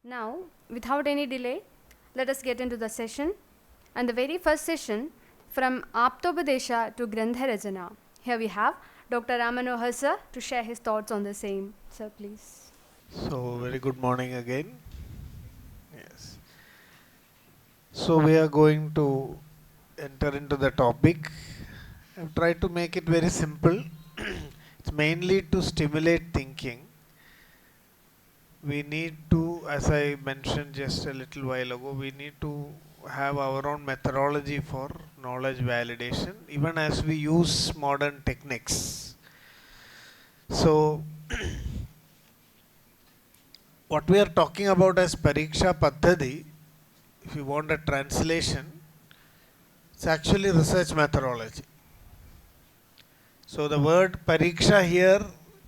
Now, without any delay, let us get into the session. And the very first session from Aptopadesha to Grandharajana. Here we have Dr. Rammanohar sir to share his thoughts on the same. Sir, please. So, very good morning again. Yes. So, we are going to enter into the topic. I've tried to make it very simple. It's mainly to stimulate thinking. We need to, as I mentioned just a little while ago, we need to have our own methodology for knowledge validation, even as we use modern techniques. So, what we are talking about as Parikshapaddhati, if you want a translation, it's actually research methodology. So the word Pariksha here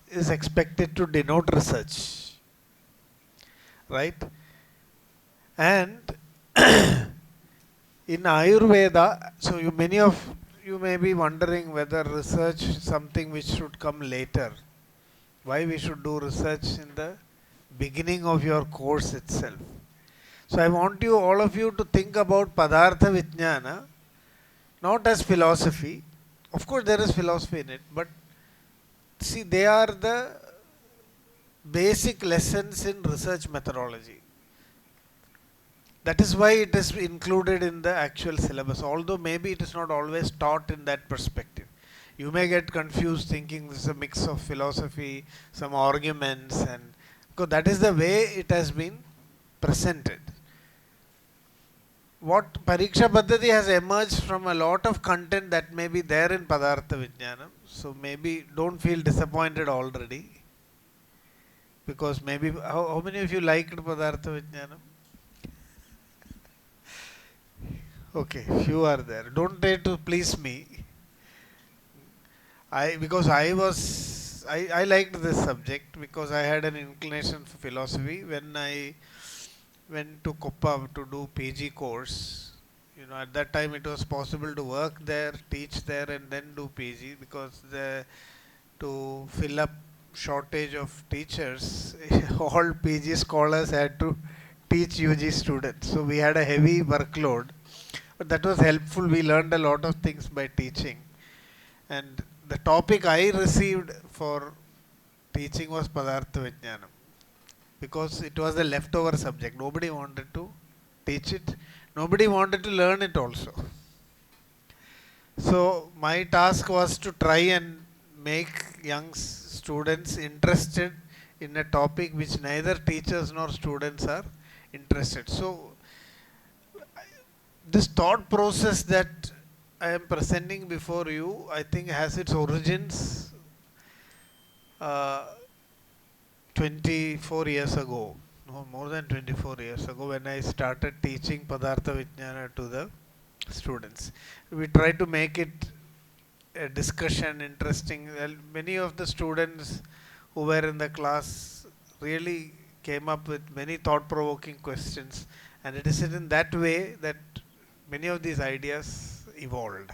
is expected to denote research, right? And in Ayurveda, so many of you may be wondering whether research is something which should come later. Why we should do research in the beginning of your course itself. So I want you, all of you, to think about Padartha Vijnana not as philosophy. Of course there is philosophy in it, but see, they are the basic lessons in research methodology. That is why it is included in the actual syllabus, although maybe it is not always taught in that perspective. You may get confused thinking this is a mix of philosophy, some arguments, and because that is the way it has been presented. What Parikshapaddhati has emerged from a lot of content that may be there in Padartha Vijnanam. So maybe don't feel disappointed already. Because maybe, how many of you liked Padartha Vijnanam? Okay, few are there. Don't try to please me. Because I liked this subject because I had an inclination for philosophy when I went to Koppa to do PG course. At that time it was possible to work there, teach there, and then do PG because to fill up shortage of teachers, all PG scholars had to teach UG students. So we had a heavy workload, but that was helpful. We learned a lot of things by teaching. And the topic I received for teaching was Padartha Vijnanam, because it was a leftover subject. Nobody wanted to teach it. Nobody wanted to learn it also. So my task was to try and make young students interested in a topic which neither teachers nor students are interested. So this thought process that I am presenting before you, I think has its origins 24 years ago, no, more than 24 years ago, when I started teaching Padartha Vijnana to the students. We tried to make it a discussion interesting. Well, many of the students who were in the class really came up with many thought-provoking questions, and it is in that way that many of these ideas evolved.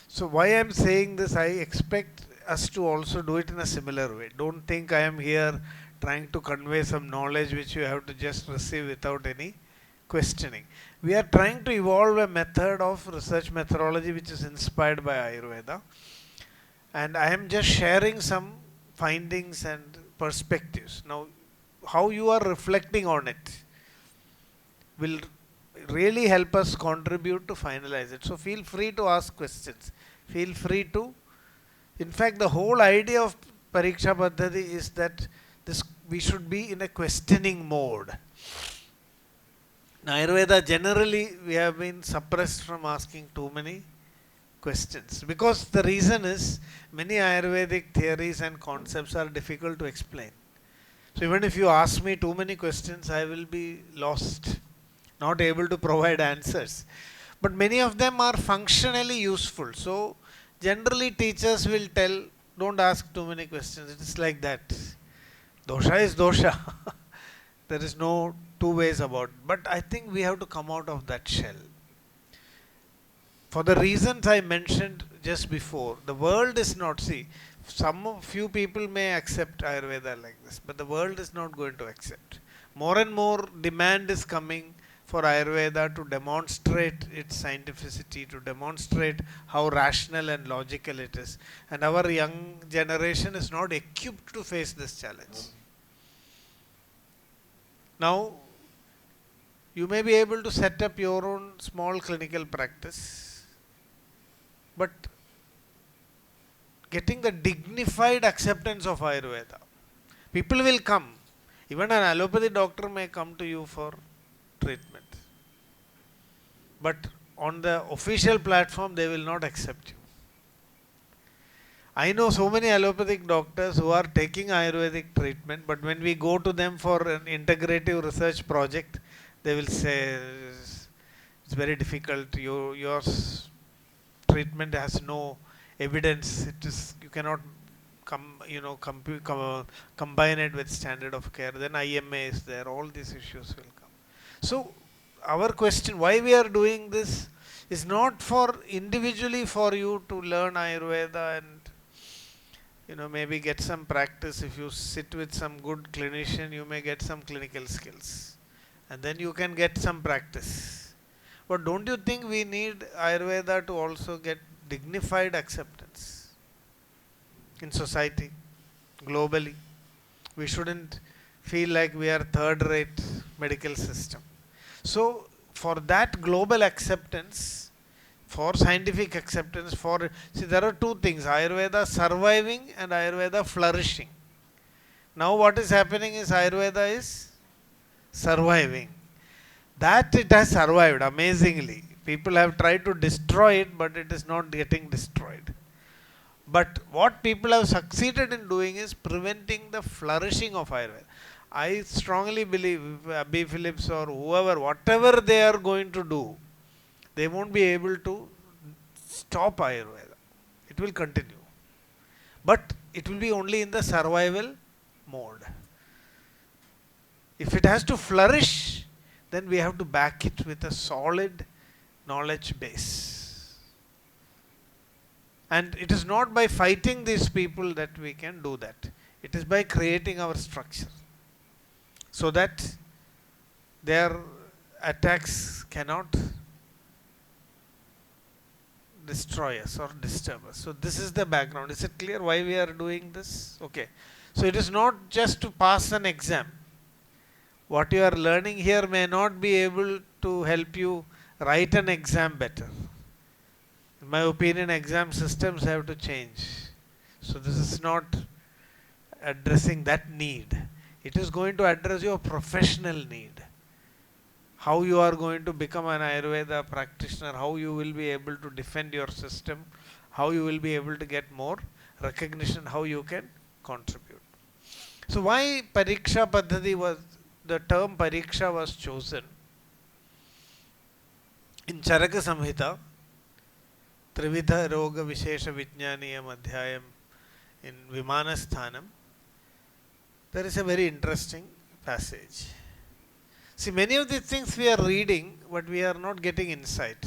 So why I am saying this, I expect us to also do it in a similar way. Don't think I am here trying to convey some knowledge which you have to just receive without any questioning. We are trying to evolve a method of research methodology which is inspired by Ayurveda, and I am just sharing some findings and perspectives. Now, how you are reflecting on it will really help us contribute to finalize it. So feel free to ask questions. Feel free to, in fact, the whole idea of Parikshapaddhati is that we should be in a questioning mode. In Ayurveda, generally, we have been suppressed from asking too many questions, because the reason is many Ayurvedic theories and concepts are difficult to explain. So even if you ask me too many questions, I will be lost, not able to provide answers. But many of them are functionally useful. So generally teachers will tell, don't ask too many questions. It is like that. Dosha is dosha. There is no two ways about it. But I think we have to come out of that shell. For the reasons I mentioned just before, the world is not, few people may accept Ayurveda like this, but the world is not going to accept. More and more demand is coming for Ayurveda to demonstrate its scientificity, to demonstrate how rational and logical it is. And our young generation is not equipped to face this challenge. Now, you may be able to set up your own small clinical practice, but getting the dignified acceptance of Ayurveda. People will come. Even an allopathy doctor may come to you for treatment. But on the official platform, they will not accept you. I know so many allopathic doctors who are taking Ayurvedic treatment, but when we go to them for an integrative research project, they will say it's very difficult. Your treatment has no evidence. You cannot combine it with standard of care. Then IMA is there. All these issues will come. So our question, why we are doing this, is not for individually for you to learn Ayurveda and maybe get some practice. If you sit with some good clinician, you may get some clinical skills, and then you can get some practice. But don't you think we need Ayurveda to also get dignified acceptance in society, globally? We shouldn't feel like we are third-rate medical system. So for that global acceptance, for scientific acceptance, there are two things: Ayurveda surviving and Ayurveda flourishing. Now what is happening is Ayurveda is surviving. That it has survived amazingly. People have tried to destroy it, but it is not getting destroyed. But what people have succeeded in doing is preventing the flourishing of Ayurveda. I strongly believe B. Phillips or whoever, whatever they are going to do, they won't be able to stop Ayurveda. It will continue. But it will be only in the survival mode. If it has to flourish, then we have to back it with a solid knowledge base. And it is not by fighting these people that we can do that. It is by creating our structure, so that their attacks cannot destroy us or disturb us. So this is the background. Is it clear why we are doing this? Okay. So it is not just to pass an exam. What you are learning here may not be able to help you write an exam better. In my opinion, exam systems have to change. So this is not addressing that need. It is going to address your professional need. How you are going to become an Ayurveda practitioner, how you will be able to defend your system, how you will be able to get more recognition, how you can contribute. So why Parikshapaddhati the term Pariksha was chosen? In Charaka Samhita, Trividha Roga Vishesha Vijnaniyam Adhyayam in Vimanasthanam, there is a very interesting passage. See, many of the things we are reading, but we are not getting insight.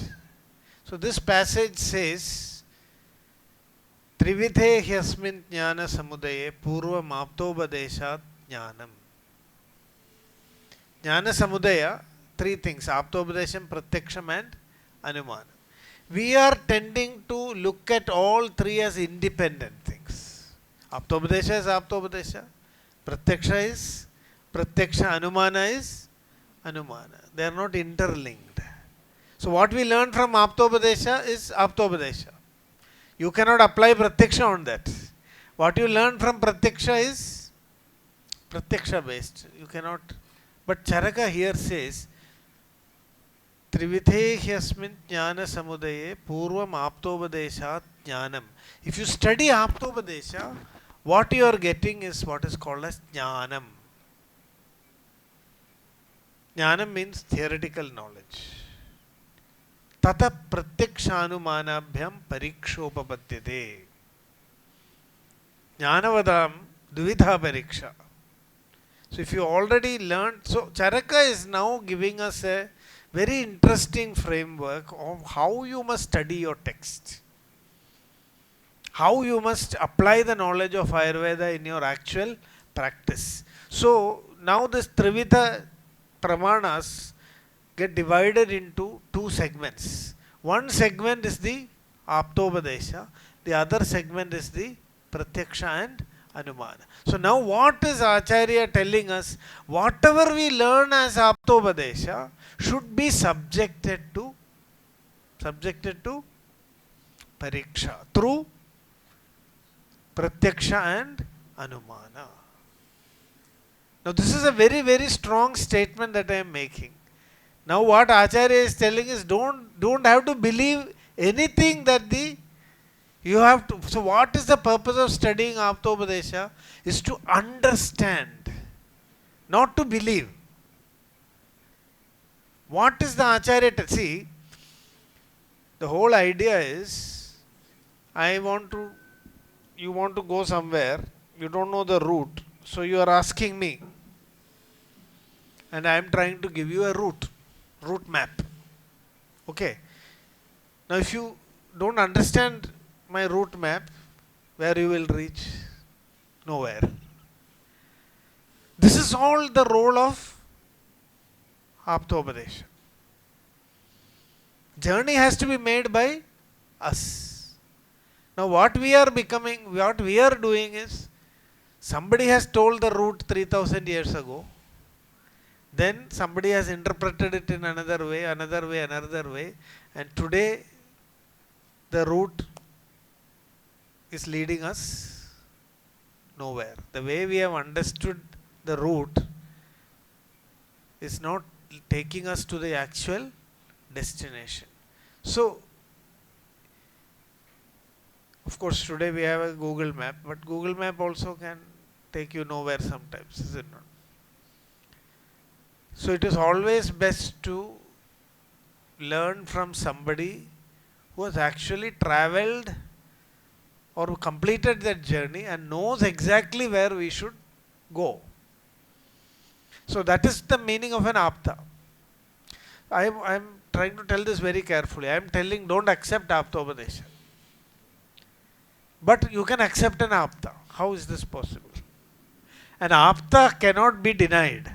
So this passage says, Trividhe hyasmin jnana samudaye purva maptobadeshat jnanam. Jnana samudaya, three things: aptobadesham, pratyaksham and anumanam. We are tending to look at all three as independent things. Aptobadesha is aptobadesha, pratyaksha is pratyaksha, anumana is anumana. They are not interlinked. So what we learn from aptobadesha is aptobadesha. You cannot apply pratyaksha on that. What you learn from pratyaksha is pratyaksha based. You cannot. But Charaka here says, Trividhe hyasmin jnana samudaye purvam aptobadeshat jnanam. If you study aptobadesha, what you are getting is what is called as jnanam. Jnanam means theoretical knowledge. Tata pratyakshanumanabhyam Pariīkṣāpaddhati. Jnanavadam dvidha pariksha. So if you already learned, so Charaka is now giving us a very interesting framework of how you must study your text, how you must apply the knowledge of Ayurveda in your actual practice. So now this Trivida Pramanas get divided into two segments. One segment is the Aptopadesha, the other segment is the Pratyaksha and Anumana. So now what is Acharya telling us? Whatever we learn as Aptopadesha should be subjected to Pariksha through Pratyaksha and Anumana. Now this is a very, very strong statement that I am making. Now what Acharya is telling is don't have to believe anything that you have to. So what is the purpose of studying Aptopadesha? Is to understand, not to believe. What is the Acharya? See, the whole idea is, you want to go somewhere, you don't know the route, so you are asking me, and I am trying to give you a route map. Okay. Now if you don't understand my route map, where you will reach? Nowhere. This is all the role of Aptopadesha. Journey has to be made by us. Now what we are doing is, somebody has told the route 3000 years ago, then somebody has interpreted it in another way, and today the route is leading us nowhere. The way we have understood the route is not taking us to the actual destination. So, of course, today we have a Google map, but Google map also can take you nowhere sometimes, is it not? So it is always best to learn from somebody who has actually traveled or completed that journey and knows exactly where we should go. So that is the meaning of an Apta. I am trying to tell this very carefully. I am telling, don't accept Aptopadesha. But you can accept an Apta. How is this possible? An Apta cannot be denied.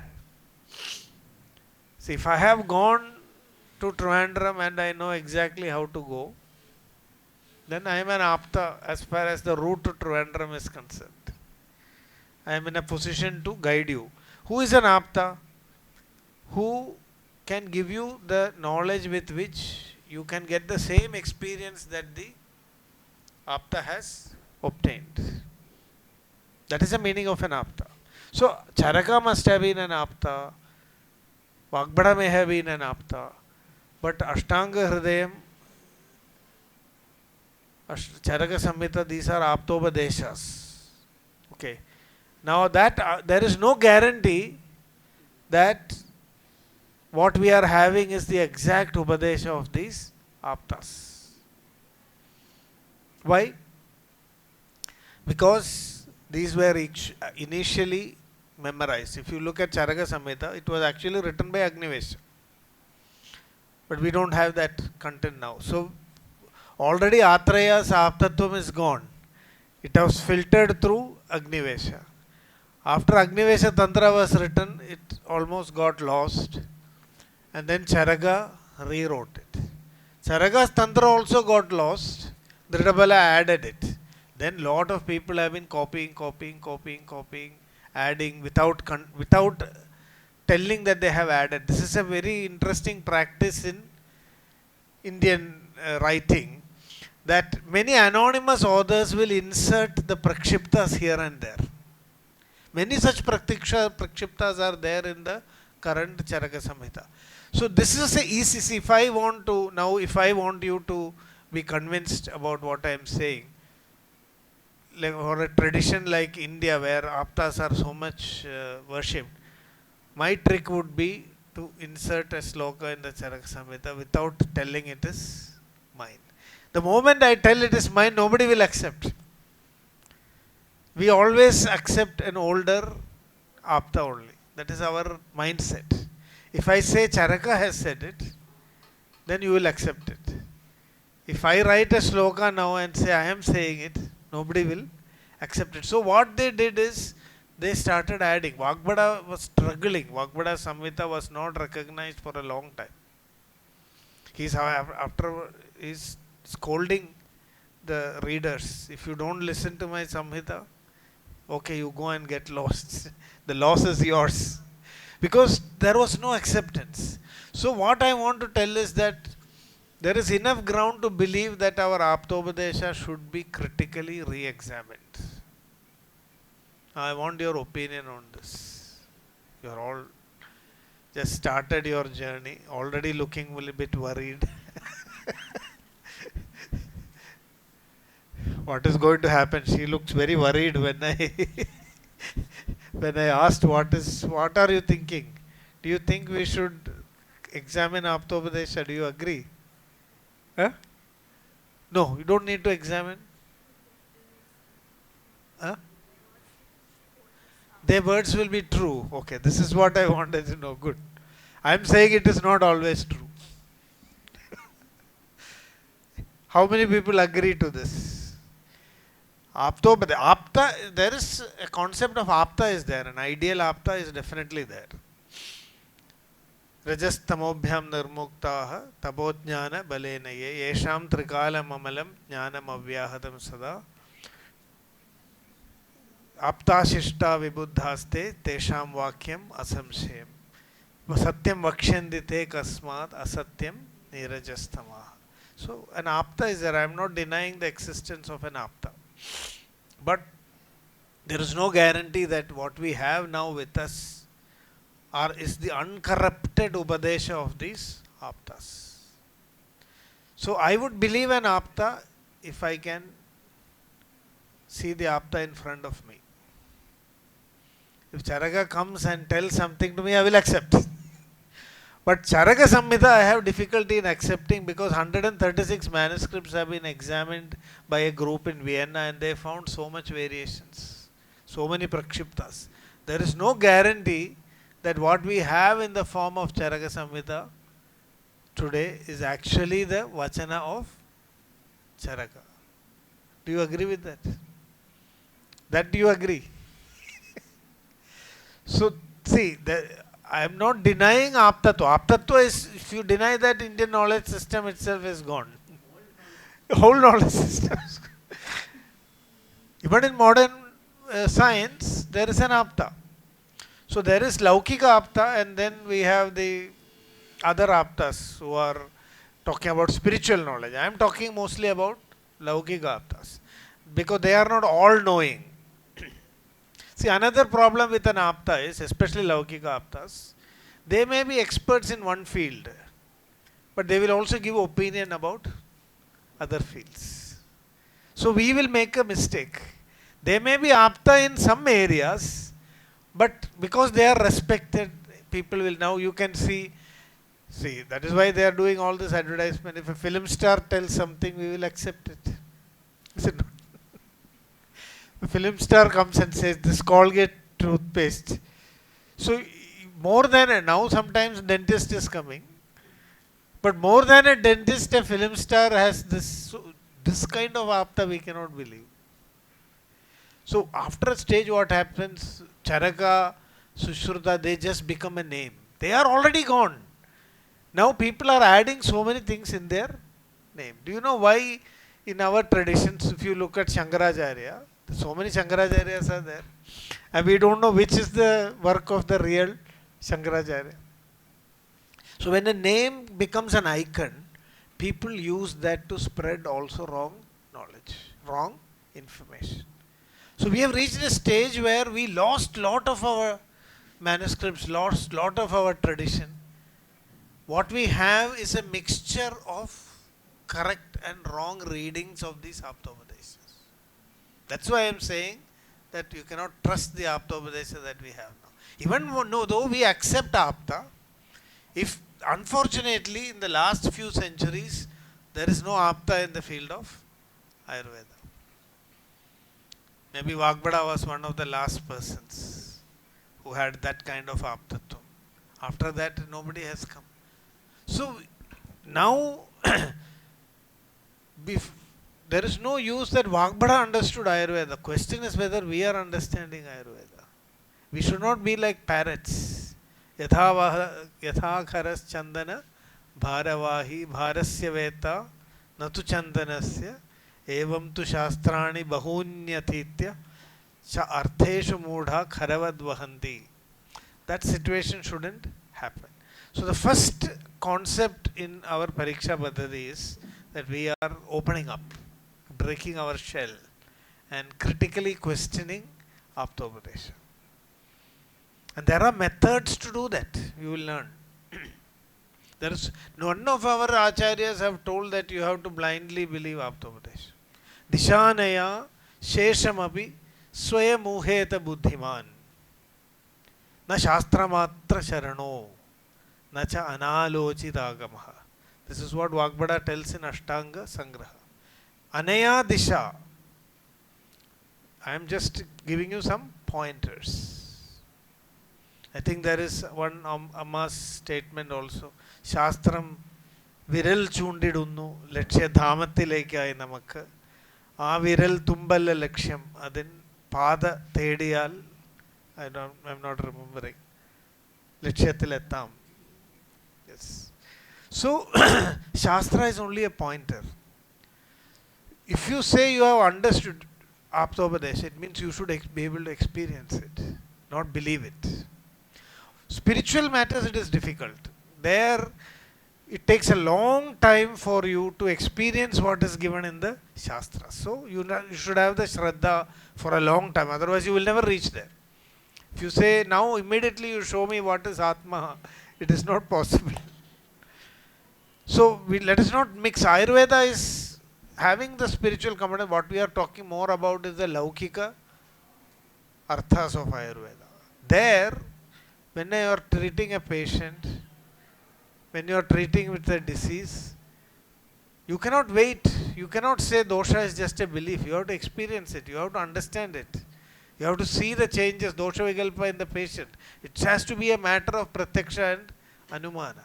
See, if I have gone to Trivandrum and I know exactly how to go, then I am an Apta as far as the route to Trivandrum is concerned. I am in a position to guide you. Who is an Apta? Who can give you the knowledge with which you can get the same experience that the Apta has obtained. That is the meaning of an Apta. So, Charaka must have been an Apta. Vagbhata may have been an Apta. But Ashtanga Hridayam, Charaka Samhita, these are Aptopadeshas. Okay. Now that there is no guarantee that what we are having is the exact Upadesha of these Aptas. Why? Because these were initially memorized. If you look at Charaka Samhita, it was actually written by Agnivesha. But we don't have that content now. So already Atraya's Aptatvam is gone. It was filtered through Agnivesha. After Agnivesha Tantra was written, it almost got lost. And then Charaka rewrote it. Charaka's Tantra also got lost. Dridabala added it. Then lot of people have been copying, adding without telling that they have added. This is a very interesting practice in Indian writing, that many anonymous authors will insert the prakshiptas here and there. Many such prakshiptas are there in the current Charaka Samhita. So this is a easy. If I want you to be convinced about what I am saying, or a tradition like India where Aptas are so much worshipped, my trick would be to insert a sloka in the Charaka Samhita without telling it is mine. The moment I tell it is mine, nobody will accept. We always accept an older Apta only. That is our mindset. If I say Charaka has said it, then you will accept it. If I write a sloka now and say I am saying it, nobody will accept it. So what they did is, they started adding. Vagbhata was struggling. Vagbhata Samhita was not recognized for a long time. He's scolding the readers. If you don't listen to my Samhita, okay, you go and get lost. The loss is yours. Because there was no acceptance. So what I want to tell is that there is enough ground to believe that our Aptopadesha should be critically re-examined. I want your opinion on this. You are all just started your journey, already looking a little bit worried. What is going to happen? She looks very worried when I when I asked what are you thinking? Do you think we should examine Aptopadesha? Do you agree? Huh? No, you don't need to examine. Huh? Their words will be true. Okay, this is what I wanted to know. Good. I am saying it is not always true. How many people agree to this? Apta, there is a concept of apta is there. An ideal apta is definitely there. Rajastamobhyam nirmuktaha tabojnana balenaye yesham trikalam amalam jnanam avyahatam sada aptashishta vibuddhaste tesham vakyam asamshayam satyam vakshyandite kasmat asatyam nirajastama. So an apta is there. I am not denying the existence of an apta. But there is no guarantee that what we have now with us is the uncorrupted Upadesha of these aptas. So I would believe an apta if I can see the apta in front of me. If Charaka comes and tells something to me, I will accept. But Charaka Samhita I have difficulty in accepting because 136 manuscripts have been examined by a group in Vienna and they found so much variations, so many prakshiptas. There is no guarantee that what we have in the form of Charaka Samhita today is actually the Vachana of Charaka. Do you agree with that? That do you agree? So, see, I am not denying Aptatva. Aptatva is, if you deny that, Indian knowledge system itself is gone. Whole knowledge system is gone. Even in modern science, there is an Apta. So there is Laukika Apta and then we have the other Aptas who are talking about spiritual knowledge. I am talking mostly about Laukika Aptas because they are not all knowing. See, another problem with an apta is, especially Laukika aptas, they may be experts in one field, but they will also give opinion about other fields. So we will make a mistake. They may be apta in some areas, but because they are respected, people will now, you can see, that is why they are doing all this advertisement. If a film star tells something, we will accept it. Is it not? A film star comes and says this Colgate toothpaste. So more than now sometimes dentist is coming, but more than a dentist, a film star has this kind of apta we cannot believe. So after a stage, what happens? Charaka, Sushruta, they just become a name. They are already gone. Now people are adding so many things in their name. Do you know why in our traditions, if you look at Shankaracharya, so many Shankaracharyas are there, and we don't know which is the work of the real Shankaracharya. So when a name becomes an icon, people use that to spread also wrong knowledge, wrong information. So we have reached a stage where we lost lot of our manuscripts, lost lot of our tradition. What we have is a mixture of correct and wrong readings of these Aptopadeshas. That's why I am saying that you cannot trust the Aptopadesha that we have now. Even though we accept Apta, if unfortunately in the last few centuries there is no Apta in the field of Ayurveda. Maybe Vagbhata was one of the last persons who had that kind of Aptatvam. After that, nobody has come. So now there is no use that Vagbhata understood Ayurveda. The question is whether we are understanding Ayurveda. We should not be like parrots. Yatha kharas chandana bharavahi bharasya veta natu chandanasya evam tu shastrani bahunyatitya cha artheshu moodha kharavad vahanti. That situation shouldn't happen. So the first concept in our Parikshapaddhati is that we are opening up, breaking our shell and critically questioning Aptopadesha. And there are methods to do that. You will learn. There is none of our acharyas have told that you have to blindly believe Aptopadesha. Dishanaya sheshamapi swayamuheta buddhiman. Na shastramatra sharano. Na cha analochitagamaha. This is what Vagbhata tells in Ashtanga Sangraha. Anaya disha. I am just giving you some pointers. I think there is one Amma's statement also. Shastram viral chundidunnu lakshya dhamathilekkayi namakku. Aa viral tumballa lakshyam. Adin pada thediyal. I'm not remembering. Lakshathil ettam. Yes. So, Shastra is only a pointer. If you say you have understood Aptopadesha, it means you should be able to experience it, not believe it. Spiritual matters, it is difficult. There, it takes a long time for you to experience what is given in the Shastra. So, you should have the Shraddha for a long time, otherwise you will never reach there. If you say, now immediately you show me what is Atma, it is not possible. So, let us not mix. Ayurveda is having the spiritual component. What we are talking more about is the Laukika Arthas of Ayurveda. There, when you are treating a patient, when you are treating with a disease, you cannot wait. You cannot say dosha is just a belief. You have to experience it. You have to understand it. You have to see the changes, dosha vikalpa in the patient. It has to be a matter of pratyaksha and anumana.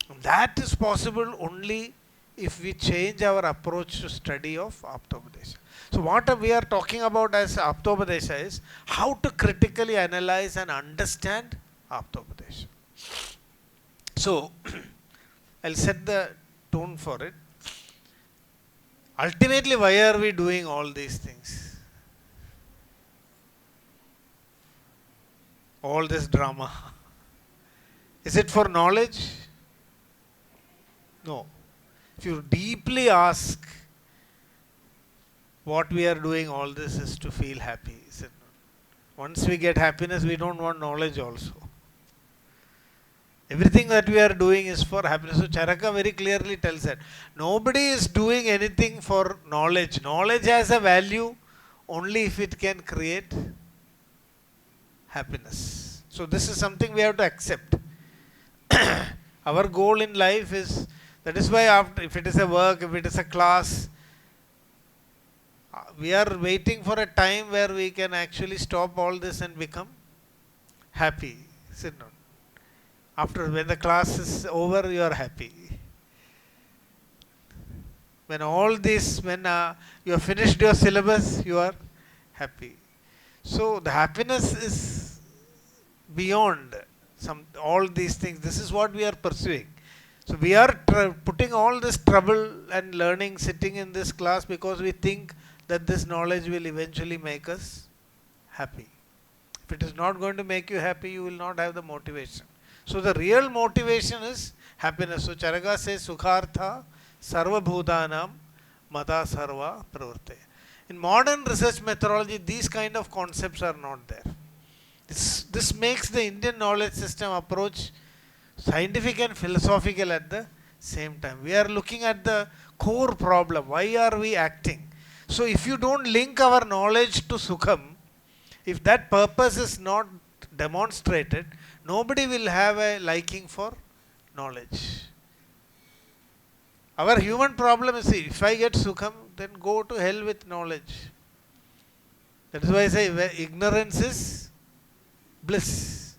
And that is possible only if we change our approach to study of Aptopadesha. So what we are talking about as Aptopadesha is how to critically analyze and understand Aptopadesha. So I'll set the tone for it. Ultimately, why are we doing all these things? All this drama. Is it for knowledge? No. If you deeply ask, what we are doing all this is to feel happy. Once we get happiness, we don't want knowledge also. Everything that we are doing is for happiness. So Charaka very clearly tells that nobody is doing anything for knowledge. Knowledge has a value only if it can create happiness. So this is something we have to accept. Our goal in life is, that is why after, if it is a work, if it is a class, we are waiting for a time where we can actually stop all this and become happy. Sit down. After, when the class is over, you are happy. When all this, when you have finished your syllabus, you are happy. So the happiness is beyond all these things. This is what we are pursuing. So we are putting all this trouble and learning, sitting in this class because we think that this knowledge will eventually make us happy. If it is not going to make you happy, you will not have the motivation. So the real motivation is happiness. So Charaka says, Sukhartha Sarva Bhutanam Mata Sarva Pravritte. In modern research methodology, these kind of concepts are not there. This makes the Indian knowledge system approach scientific and philosophical at the same time. We are looking at the core problem. Why are we acting? So if you don't link our knowledge to Sukham, if that purpose is not demonstrated, nobody will have a liking for knowledge. Our human problem is, if I get Sukham, then go to hell with knowledge. That is why I say ignorance is bliss.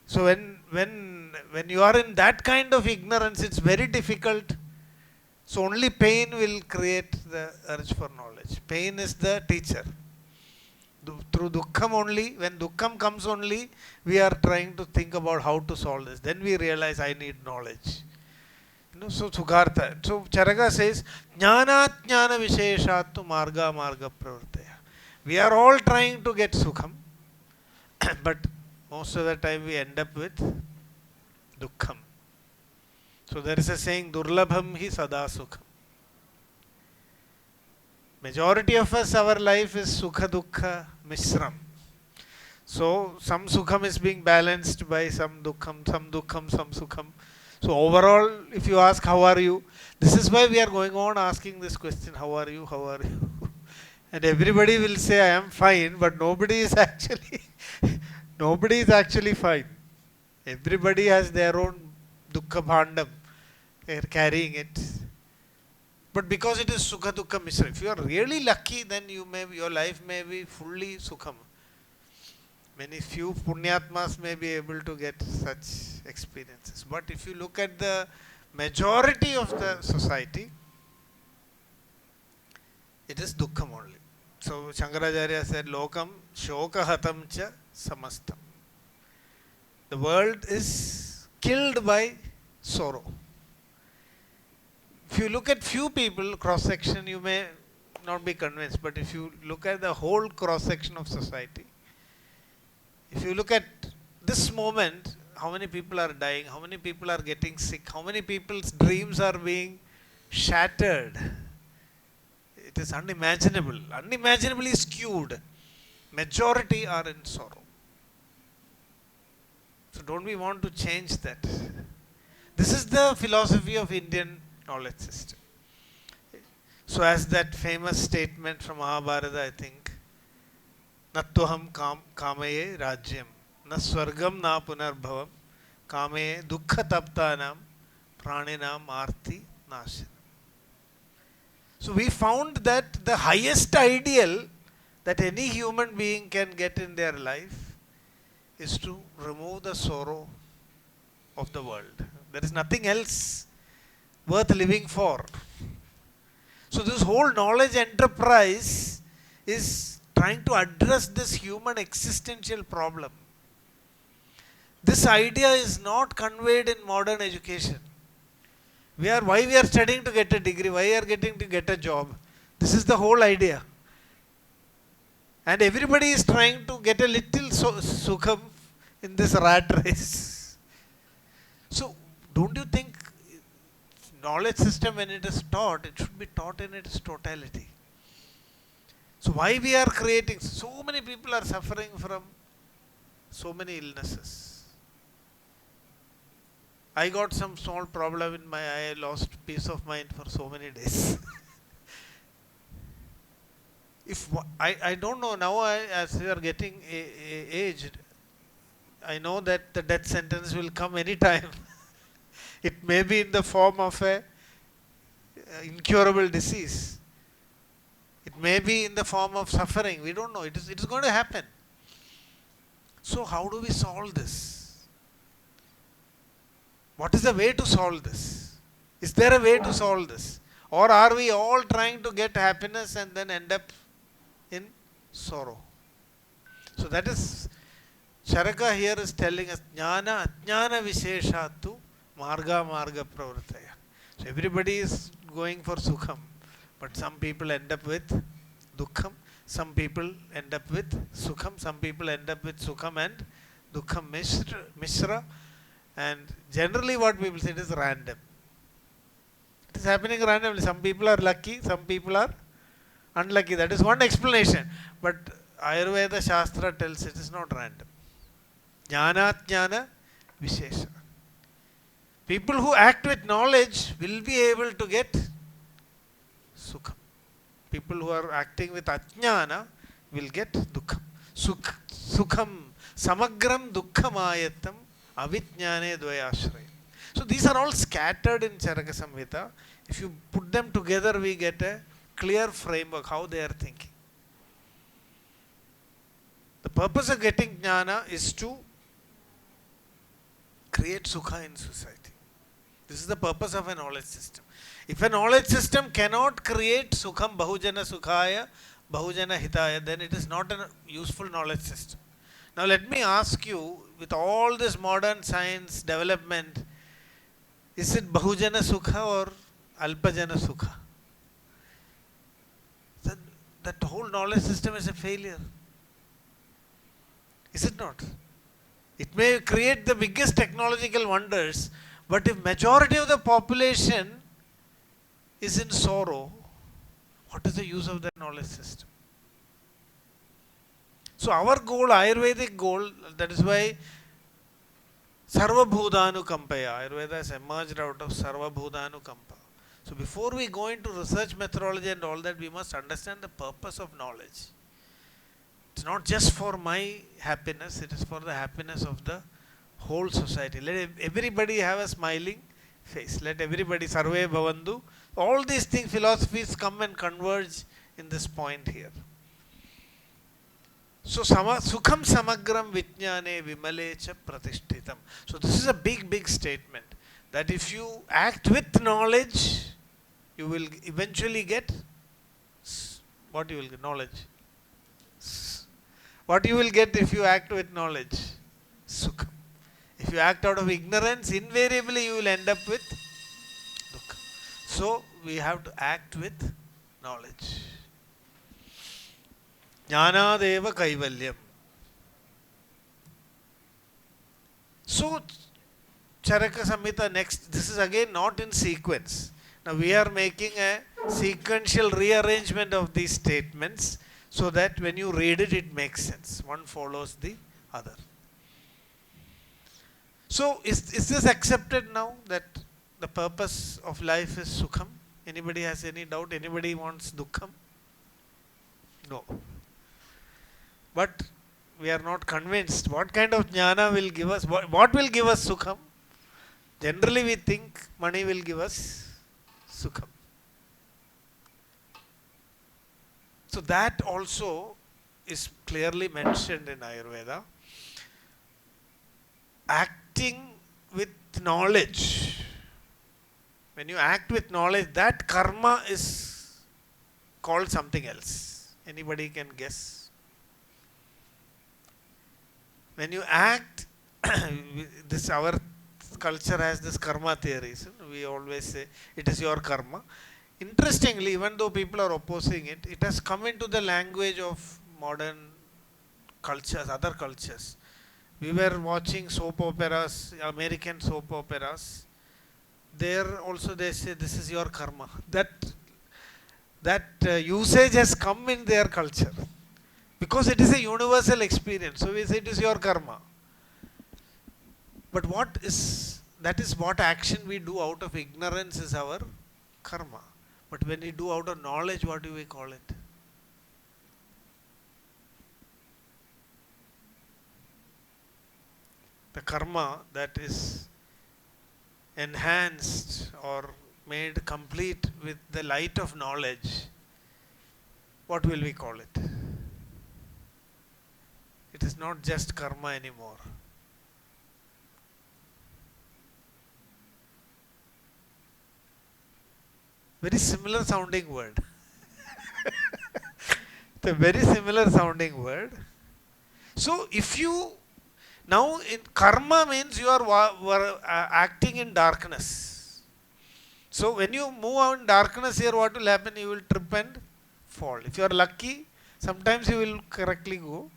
So when you are in that kind of ignorance, it's very difficult. So only pain will create the urge for knowledge. Pain is the teacher. through dukkham only, when dukkham comes only, we are trying to think about how to solve this. Then we realize I need knowledge. So Sukhartha. So Charaka says, Jnana Jnana Visheshattu Marga Marga Pravartaya. We are all trying to get Sukham, but most of the time we end up with Dukkham. So there is a saying, Durlabham hi sada Sukham. Majority of us, our life is Sukha Dukkha Mishram. So some Sukham is being balanced by some Dukkham, some Sukham. So overall, if you ask, how are you? This is why we are going on asking this question, how are you, how are you? And everybody will say, I am fine, but nobody is actually fine. Everybody has their own dukkha bhandam. They are carrying it. But because it is sukha dukkha mishra, if you are really lucky, then your life may be fully sukham. Few punyatmas may be able to get such experiences. But if you look at the majority of the society, it is dukkham only. So Shankaracharya said, Lokam shoka hatam cha samastam. The world is killed by sorrow. If you look at few people, cross-section, you may not be convinced. But if you look at the whole cross-section of society, if you look at this moment, how many people are dying, how many people are getting sick, how many people's dreams are being shattered. It is unimaginable, unimaginably skewed. Majority are in sorrow. So don't we want to change that? This is the philosophy of Indian knowledge system. So as that famous statement from Mahabharata, I think, Nattuham kamaye rajyam, na swargam na punarbhavam, kamaye dukkha taptanam, praninam arti nashanam. So we found that the highest ideal that any human being can get in their life is to remove the sorrow of the world. There is nothing else worth living for. So this whole knowledge enterprise is trying to address this human existential problem. This idea is not conveyed in modern education. Why we are studying to get a degree, why we are getting to get a job. This is the whole idea. And everybody is trying to get a little sukham in this rat race. So don't you think knowledge system, when it is taught, it should be taught in its totality. So why we are creating, so many people are suffering from so many illnesses. I got some small problem in my eye, I lost peace of mind for so many days. I don't know, now as we are getting aged, I know that the death sentence will come any time. It may be in the form of a incurable disease. It may be in the form of suffering. We don't know. It is going to happen. So how do we solve this? What is the way to solve this? Is there a way to solve this? Or are we all trying to get happiness and then end up in sorrow? So that is, Charaka here is telling us, Jnana Ajnana Visheshattu Marga Marga Pravartaya. So everybody is going for Sukham, but some people end up with Dukkham, some people end up with Sukham, some people end up with Sukham and Dukkham Mishra, and generally what people say, it is random. It is happening randomly. Some people are lucky, some people are unlucky. That is one explanation. But Ayurveda Shastra tells it is not random. Jnana Jnana Vishesha. People who act with knowledge will be able to get Sukham. People who are acting with Ajnana will get Dukkham. Sukham Samagram Dukkhamayatam Avijnane Dvayashraya. So these are all scattered in Charaka Samhita. If you put them together, we get a clear framework how they are thinking. The purpose of getting Jnana is to create Sukha in society. This is the purpose of a knowledge system. If a knowledge system cannot create Sukham Bahujana Sukhaya Bahujana Hitaya, then it is not a useful knowledge system. Now let me ask you, with all this modern science development, is it Bahujana Sukha or Alpajana Sukha? Then that whole knowledge system is a failure. Is it not? It may create the biggest technological wonders, but if majority of the population is in sorrow, what is the use of that knowledge system? So our goal, Ayurvedic goal, that is why Sarva Bhudanukampaya, Ayurveda has emerged out of Sarva Bhudanukampa. So before we go into research methodology and all that, we must understand the purpose of knowledge. It's not just for my happiness, it is for the happiness of the whole society. Let everybody have a smiling face. Let everybody Sarve Bhavandu. All these things, philosophies come and converge in this point here. So Sukham Samagram Vijnane Vimalecha Pratishtitam. So this is a big statement, that if you act with knowledge, you will eventually get what you will get? Knowledge. What you will get if you act with knowledge? Sukham. If you act out of ignorance, invariably you will end up with dukkha. So we have to act with knowledge. Jnanadeva Kaivalyam. So Charaka Samhita next, this is again not in sequence. Now we are making a sequential rearrangement of these statements so that when you read it, it makes sense. One follows the other. So is this accepted now, that the purpose of life is Sukham? Anybody has any doubt? Anybody wants Dukkham? No. But we are not convinced. What kind of jnana will give us, what will give us Sukham? Generally we think money will give us Sukham. So that also is clearly mentioned in Ayurveda. Acting with knowledge. When you act with knowledge, that karma is called something else. Anybody can guess? When you act, this our culture has this karma theories. We always say it is your karma. Interestingly, even though people are opposing it, it has come into the language of modern cultures, other cultures. We were watching soap operas, American soap operas. There also they say this is your karma. That usage has come in their culture because it is a universal experience. So we say it is your karma. But that is what action we do out of ignorance is our karma. But when we do out of knowledge, what do we call it? The karma that is enhanced or made complete with the light of knowledge, what will we call it? It is not just karma anymore. Very similar sounding word. It's a very similar sounding word. So if you now in karma means you are acting in darkness. So when you move out in darkness here, what will happen? You will trip and fall. If you are lucky, sometimes you will correctly go.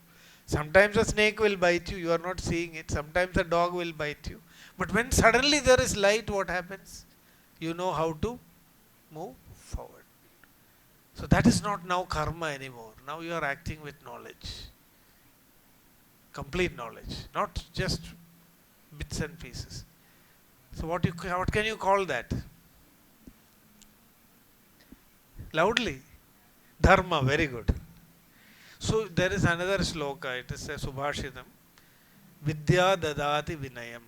Sometimes a snake will bite you. You are not seeing it. Sometimes a dog will bite you. But when suddenly there is light, what happens? You know how to move forward. So that is not now karma anymore. Now you are acting with knowledge. Complete knowledge. Not just bits and pieces. So what can you call that? Loudly. Dharma. Very good. So there is another sloka. It is a Subhashitam. Vidya dadati vinayam.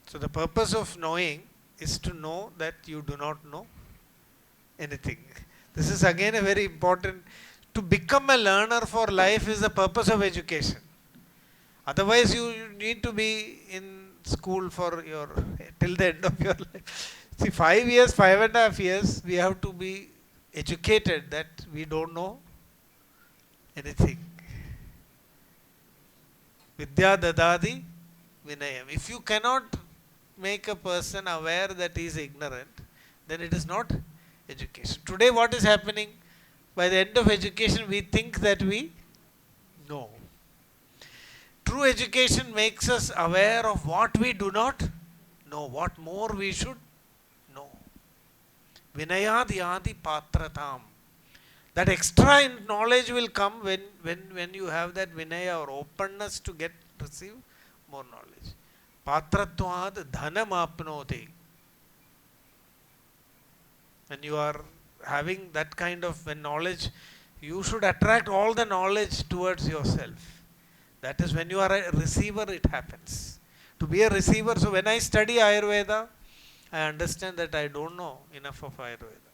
So the purpose of knowing is to know that you do not know anything. This is again a very important. To become a learner for life is the purpose of education. Otherwise you need to be in school for till the end of your life. See, 5 years, 5.5 years, we have to be educated that we don't know anything. Vidya dadadi vinayam. If you cannot make a person aware that he is ignorant, then it is not education. Today what is happening? By the end of education we think that we know. True education makes us aware of what we do not know, what more we should know. Vinayad yadi patratam. That extra knowledge will come when you have that vinaya or openness to receive more knowledge. Patratvad dhanam apnoti. When you are having that kind of knowledge, you should attract all the knowledge towards yourself. That is when you are a receiver, it happens. To be a receiver, so when I study Ayurveda, I understand that I don't know enough of Ayurveda.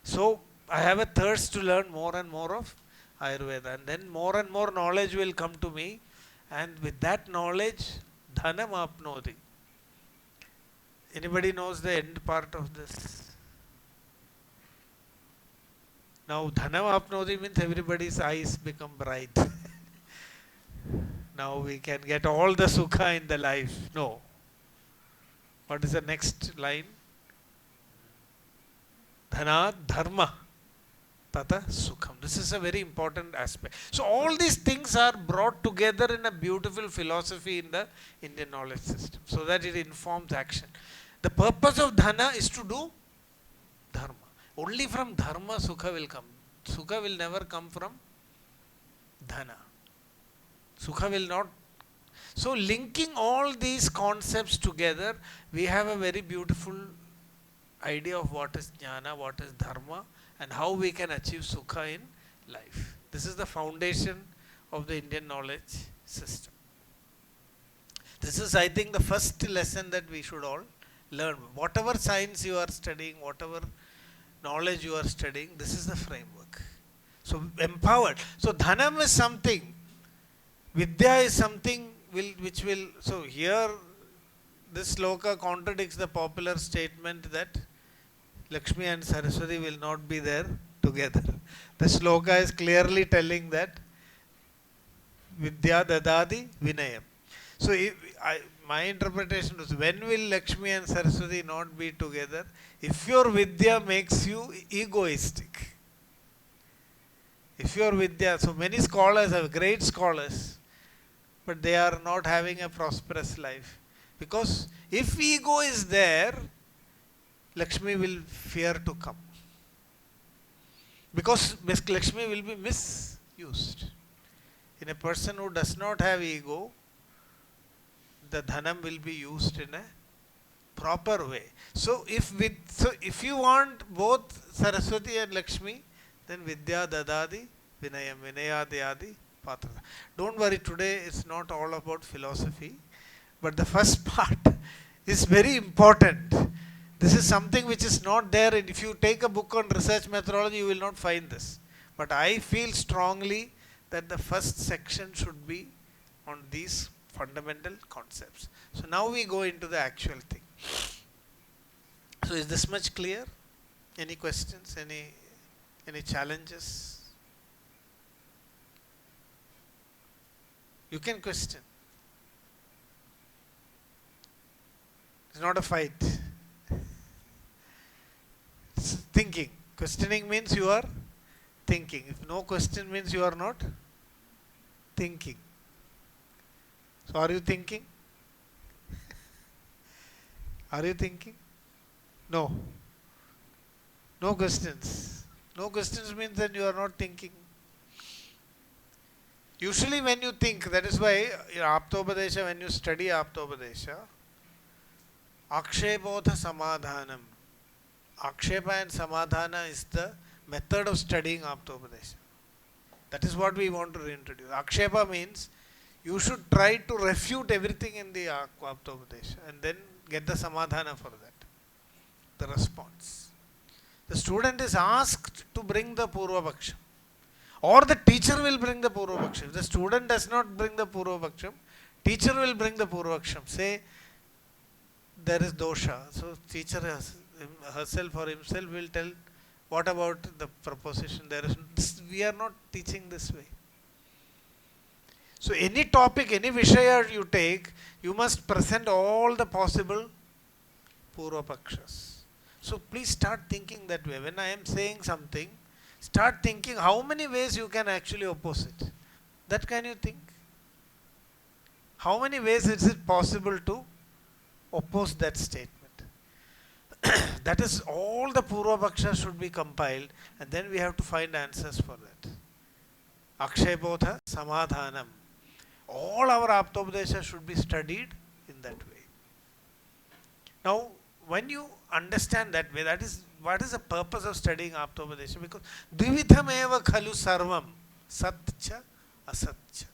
So I have a thirst to learn more and more of Ayurveda, and then more and more knowledge will come to me, and with that knowledge, dhanam apnoti. Anybody knows the end part of this? Now dhanam apnoti means everybody's eyes become bright. Now we can get all the sukha in the life. No. What is the next line? Dhana dharma tata sukham. This is a very important aspect. So all these things are brought together in a beautiful philosophy in the Indian knowledge system, so that it informs action. The purpose of dhana is to do dharma. Only from dharma sukha will come. Sukha will never come from dhana. Sukha will not. So linking all these concepts together, we have a very beautiful idea of what is jnana, what is dharma, and how we can achieve sukha in life. This is the foundation of the Indian knowledge system. This is, I think, the first lesson that we should all learn. Whatever science you are studying, whatever knowledge you are studying, this is the framework. So empowered. So dhanam is something. Vidya is something which will, so here this sloka contradicts the popular statement that Lakshmi and Saraswati will not be there together. The sloka is clearly telling that Vidya dadadi vinayam. So my interpretation is, when will Lakshmi and Saraswati not be together? If your Vidya makes you egoistic. If your Vidya, so many scholars are great scholars, but they are not having a prosperous life. Because if ego is there, Lakshmi will fear to come. Because Lakshmi will be misused. In a person who does not have ego, the dhanam will be used in a proper way. So if you want both Saraswati and Lakshmi, then Vidya dadadi vinayam vinayadayadi patrata. Don't worry, today it's not all about philosophy, but the first part is very important. This is something which is not there, and if you take a book on research methodology, you will not find this. But I feel strongly that the first section should be on these fundamental concepts. So now we go into the actual thing. So is this much clear? Any questions? Any challenges? You can question. It's not a fight. It's thinking. Questioning means you are thinking. If no question means you are not thinking. So are you thinking? Are you thinking? No. No questions. No questions means that you are not thinking. Usually when you think, that is why in Aptopadesha, when you study Aptopadesha, Akshepodha Samadhanam. Akshepa and Samadhana is the method of studying Aptopadesha. That is what we want to reintroduce. Akshepa means you should try to refute everything in the Aptopadesha and then get the Samadhana for that, the response. The student is asked to bring the Purva Paksham, or the teacher will bring the Purva Paksham. If the student does not bring the Purva Paksham, teacher will bring the Purva Paksham. Say there is dosha, so teacher herself or himself will tell What about the proposition? We are not teaching this way. So any topic, any Vishaya you take, you must present all the possible Purva Pakshas. So please start thinking that way. When I am saying something, start thinking how many ways you can actually oppose it. That can you think? How many ways is it possible to oppose that statement? That is, all the Purva Pakshas should be compiled, and then we have to find answers for that. Akshayabodha Samadhanam. All our Aptopadesha should be studied in that way. Now, when you understand that way, that is what is the purpose of studying Aptopadesha? Because Dvivitham eva khalu sarvam, satcha, asatcha.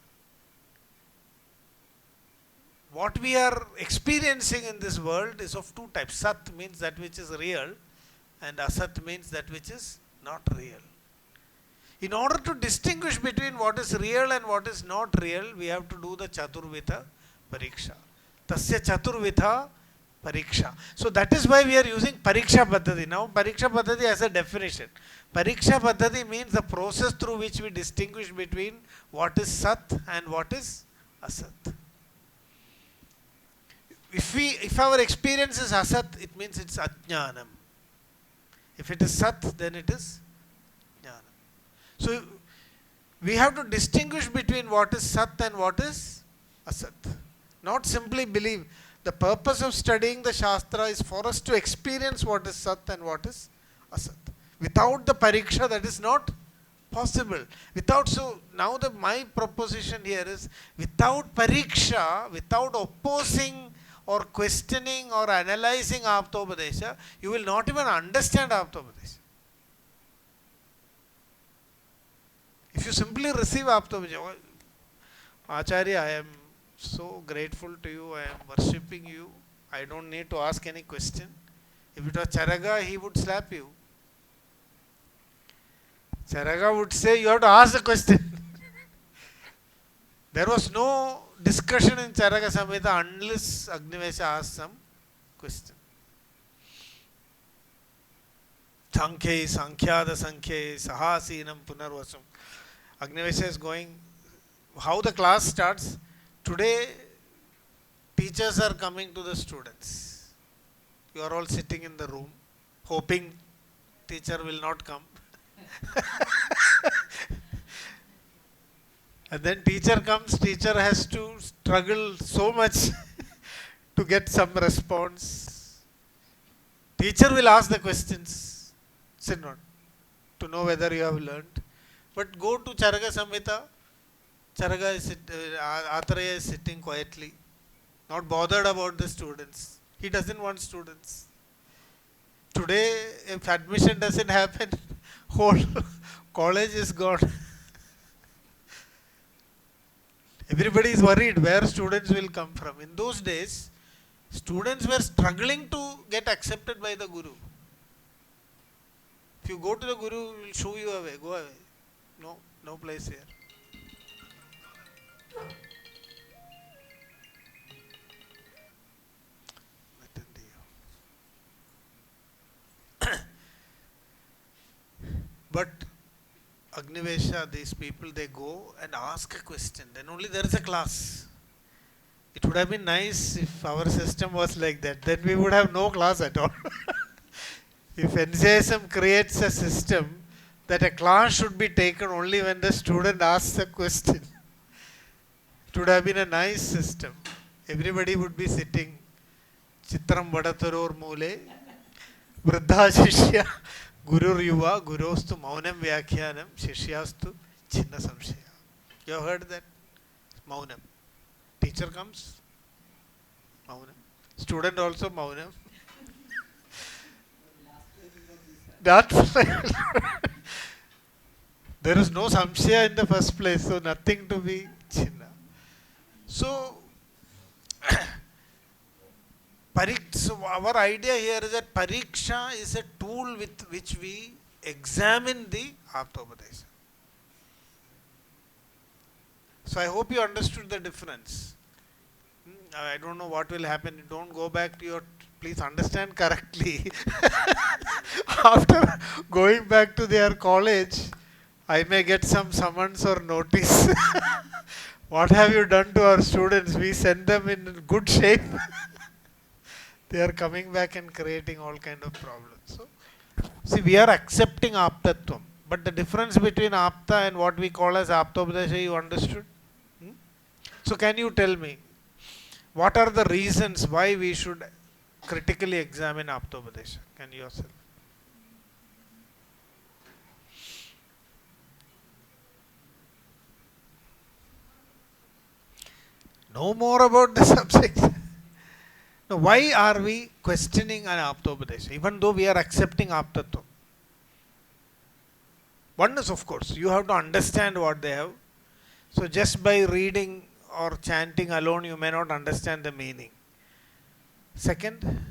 What we are experiencing in this world is of two types. Sat means that which is real, and asat means that which is not real. In order to distinguish between what is real and what is not real, we have to do the Chaturvitha Pariksha. Tasya Chaturvitha Pariksha. So that is why we are using Parikshapaddhati. Now Parikshapaddhati has a definition. Parikshapaddhati means the process through which we distinguish between what is Sat and what is Asat. If our experience is Asat, it means it's Ajnanam. If it is Sat, then it is Jnanam. So we have to distinguish between what is Sat and what is Asat. Not simply believe. The purpose of studying the Shastra is for us to experience what is Sat and what is Asat. Without the Pariksha, that is not possible. Now my proposition here is, without Pariksha, without opposing or questioning or analyzing Aptopadesha, you will not even understand Aptopadesha. If you simply receive Aptopadesha, Acharya, I am so grateful to you, I am worshipping you, I don't need to ask any question. If it was Charaga, he would slap you. Charaga would say, you have to ask the question. There was no discussion in Charaka Samhita unless Agnivesha asked some question. Sankhye, Sankhyada Sankhye, Sahasinam Punarvasam. Agnivesha is going, how the class starts. Today, teachers are coming to the students. You are all sitting in the room, hoping teacher will not come. And then teacher comes, teacher has to struggle so much to get some response. Teacher will ask the questions, sit not, to know whether you have learned. But go to Charaka Samhita, Atreya is sitting quietly, not bothered about the students. He doesn't want students. Today, if admission doesn't happen, whole college is gone. Everybody is worried where students will come from. In those days, students were struggling to get accepted by the Guru. If you go to the Guru, he will shoo you away. Go away. No place here. But Agnivesha, these people, they go and ask a question. Then only there is a class. It would have been nice if our system was like that. Then we would have no class at all. If NCSM creates a system that a class should be taken only when the student asks a question, it would have been a nice system. Everybody would be sitting. Chitram Vadataror Mule, Vruddha Shishya, Gurur Yuva, Gurostu Maunam Vyakyanam, Shishyastu Chinna Samshaya. You have heard that? Maunam. Teacher comes, Maunam. Student also Maunam. There is no Samshaya in the first place, so nothing to be Chinna. So, so our idea here is that Pariksha is a tool with which we examine the Aptopadesha. So I hope you understood the difference. I don't know what will happen. Don't go back to your please understand correctly. After going back to their college, I may get some summons or notice. What have you done to our students? We send them in good shape. They are coming back and creating all kind of problems. So, see, we are accepting aptatvam, but the difference between apta and what we call as aptopadesha, you understood? So, can you tell me, what are the reasons why we should critically examine aptopadesha? Can you yourself? Know more about the subject. Now, why are we questioning an aptopadesha, even though we are accepting aptatvam? One is, of course, you have to understand what they have. So, just by reading or chanting alone, you may not understand the meaning. Second,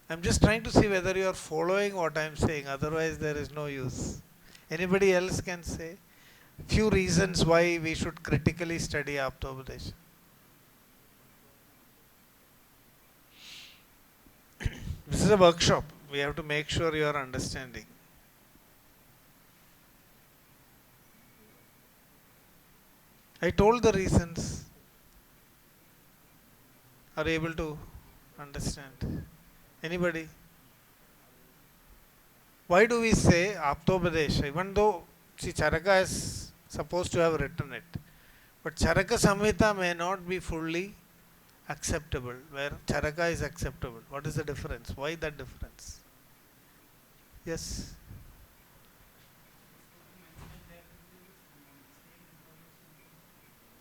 I am just trying to see whether you are following what I am saying, otherwise there is no use. Anybody else can say? Few reasons why we should critically study aptopadesha. This is a workshop. We have to make sure you are understanding. I told the reasons. Are you able to understand? Anybody? Why do we say aptopadesha? Even though, see, Charaka is supposed to have written it, but Charaka Samhita may not be fully acceptable, where Charaka is acceptable. What is the difference? Why that difference? Yes?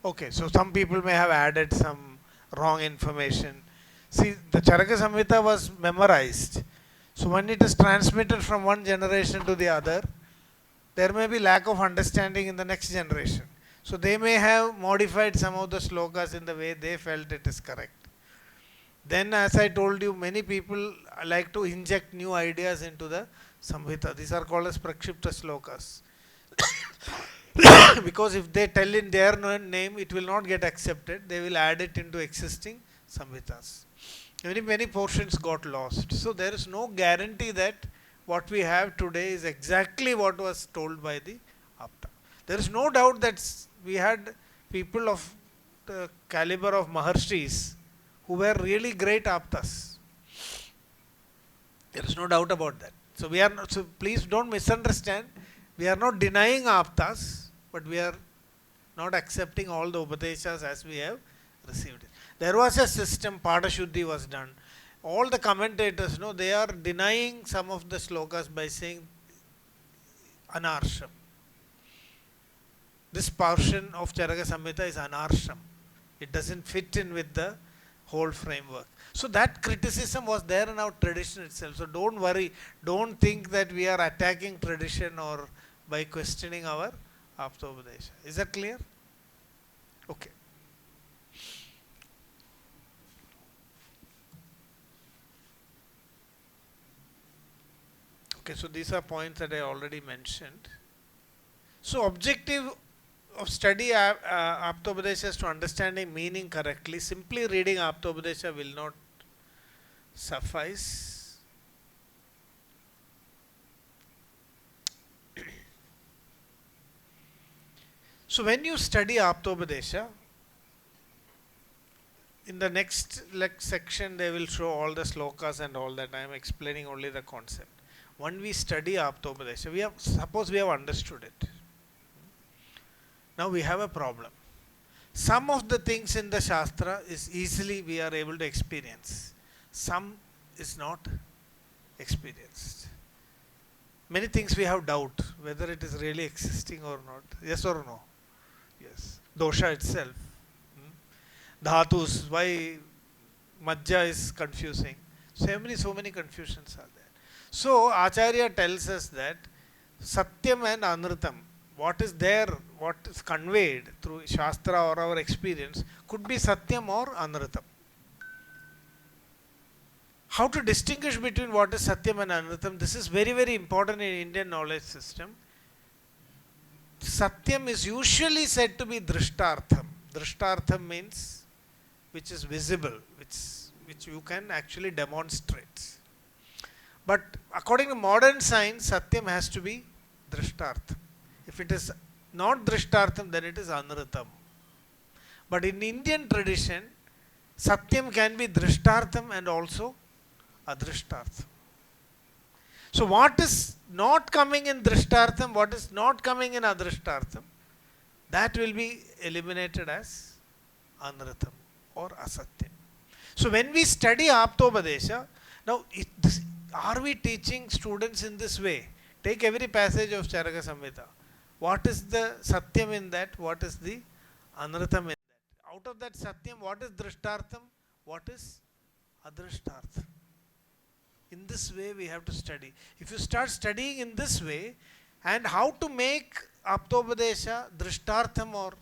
Okay, so some people may have added some wrong information. See, the Charaka Samhita was memorized. So when it is transmitted from one generation to the other, there may be lack of understanding in the next generation. So they may have modified some of the slokas in the way they felt it is correct. Then, as I told you, many people like to inject new ideas into the Samhita. These are called as Prakshipta slokas. Because if they tell in their name, it will not get accepted. They will add it into existing Samhitas. Many portions got lost. So there is no guarantee that what we have today is exactly what was told by the Apta. There is no doubt that we had people of the caliber of Maharshis who were really great Aptas. There is no doubt about that. So we are not, so please don't misunderstand. We are not denying Aptas, but we are not accepting all the Upadeshas as we have received it. There was a system, Padashuddhi was done. All the commentators, they are denying some of the slokas by saying Anarsham. This portion of Charaka Samhita is Anarsham. It doesn't fit in with the whole framework. So that criticism was there in our tradition itself. So don't worry, don't think that we are attacking tradition or by questioning our Aptopadesha. Is that clear? Okay. Okay, so these are points that I already mentioned. So objective of study Aptopadesha is to understanding meaning correctly. Simply reading Aptopadesha will not suffice. So when you study Aptopadesha, in the next section they will show all the slokas and all that. I am explaining only the concept. When we study Aptopadesha, suppose we have understood it. Now we have a problem. Some of the things in the Shastra is easily we are able to experience. Some is not experienced. Many things we have doubt whether it is really existing or not. Yes or no? Yes. Dosha itself. Dhatus, why Majja is confusing. So many confusions are there. So Acharya tells us that Satyam and Anritam, what is there, what is conveyed through Shastra or our experience, could be Satyam or Anritam. How to distinguish between what is Satyam and Anritam? This is very, very important in Indian knowledge system. Satyam is usually said to be Drishtartham. Drishtartham means which is visible, which you can actually demonstrate. But according to modern science, Satyam has to be Drishtartham. If it is not Drishtartham, then it is Anritam. But in Indian tradition, Satyam can be Drishtartham and also Adrishtartham. So what is not coming in Drishtartham, what is not coming in Adrishtartham, that will be eliminated as Anritam or Asatyam. So when we study Aptopadesha, now are we teaching students in this way? Take every passage of Charaka Samhita. What is the Satyam in that? What is the Anritam in that? Out of that Satyam, what is Drishtartham? What is Adrishtartham? In this way we have to study. If you start studying in this way, and how to make Aptopadesha Drishtartham, or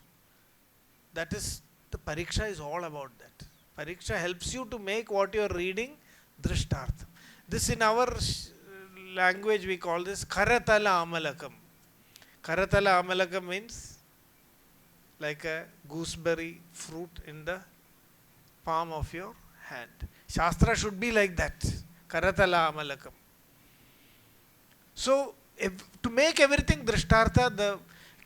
that is, the Pariksha is all about that. Pariksha helps you to make what you are reading Drishtartham. This in our language we call this Karatala Amalakam. Karatala Amalakam means like a gooseberry fruit in the palm of your hand. Shastra should be like that. Karatala Amalakam. So, to make everything Drishtartha, the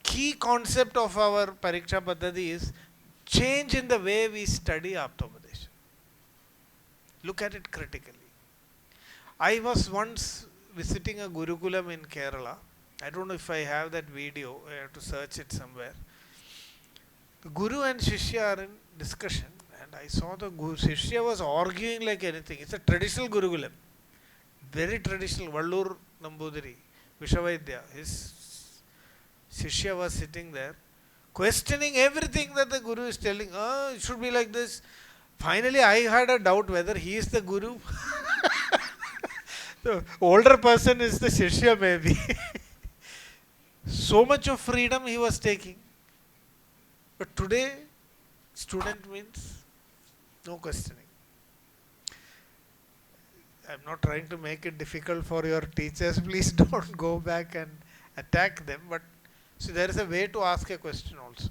key concept of our Parikshapaddhati is change in the way we study Aptopadesha. Look at it critically. I was once visiting a Gurukulam in Kerala. I don't know if I have that video. I have to search it somewhere. The Guru and Shishya are in discussion, and I saw the Guru. Shishya was arguing like anything. It's a traditional Gurukulam. Very traditional. Vallur Nambudiri, Vishavaidya. His Shishya was sitting there, questioning everything that the Guru is telling. Oh, it should be like this. Finally, I had a doubt whether he is the Guru. The older person is the Shishya maybe. So much of freedom he was taking. But today, student means no questioning. I am not trying to make it difficult for your teachers. Please don't go back and attack them. But see, there is a way to ask a question also.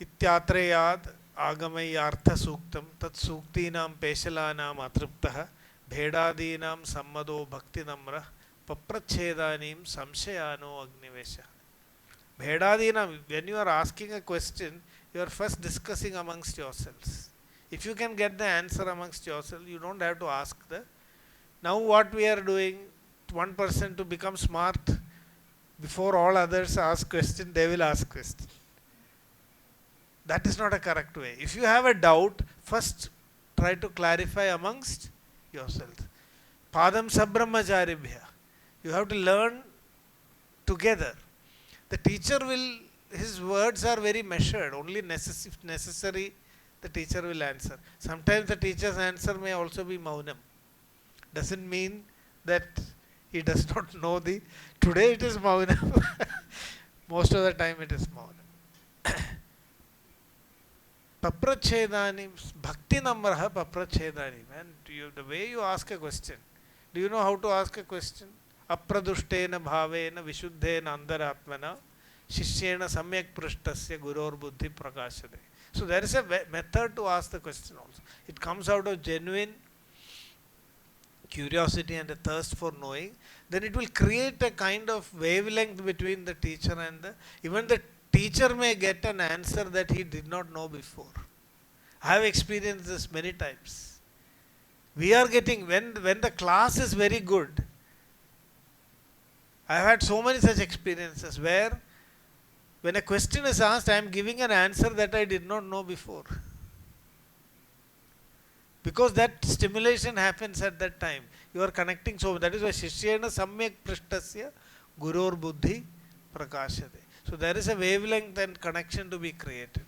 Ityatreyad agamayartha suktam tat suktinam peshalanam atriptaha bhedadinam sammado bhakti namra paprachhedanim samshayano agnivesha. Bhedadinam, when you are asking a question, you are first discussing amongst yourselves. If you can get the answer amongst yourselves, you don't have to ask the. Now what we are doing, one person to become smart, before all others ask question, they will ask question. That is not a correct way. If you have a doubt, first try to clarify amongst yourselves. Padam sabrahmacharibhya. You have to learn together. The teacher will, his words are very measured. Only if necessary, the teacher will answer. Sometimes the teacher's answer may also be maunam. Doesn't mean that he does not know the. Today it is maunam. Most of the time it is maunam. Paprachhedanim, bhakti namraha paprachhedanim. And the way you ask a question. Do you know how to ask a question? Apradushtena bhavena vishuddhena andaratmana shishyena samyak prishtasya guror buddhi prakashade. So there is a method to ask the question also. It comes out of genuine curiosity and a thirst for knowing. Then it will create a kind of wavelength between the teacher and even the teacher may get an answer that he did not know before. I have experienced this many times. We are getting, when the class is very good, I have had so many such experiences where when a question is asked, I am giving an answer that I did not know before. Because that stimulation happens at that time. You are connecting, so that is why Shishyena Samyak Prishtasya Gurur Buddhi Prakashade. So there is a wavelength and connection to be created.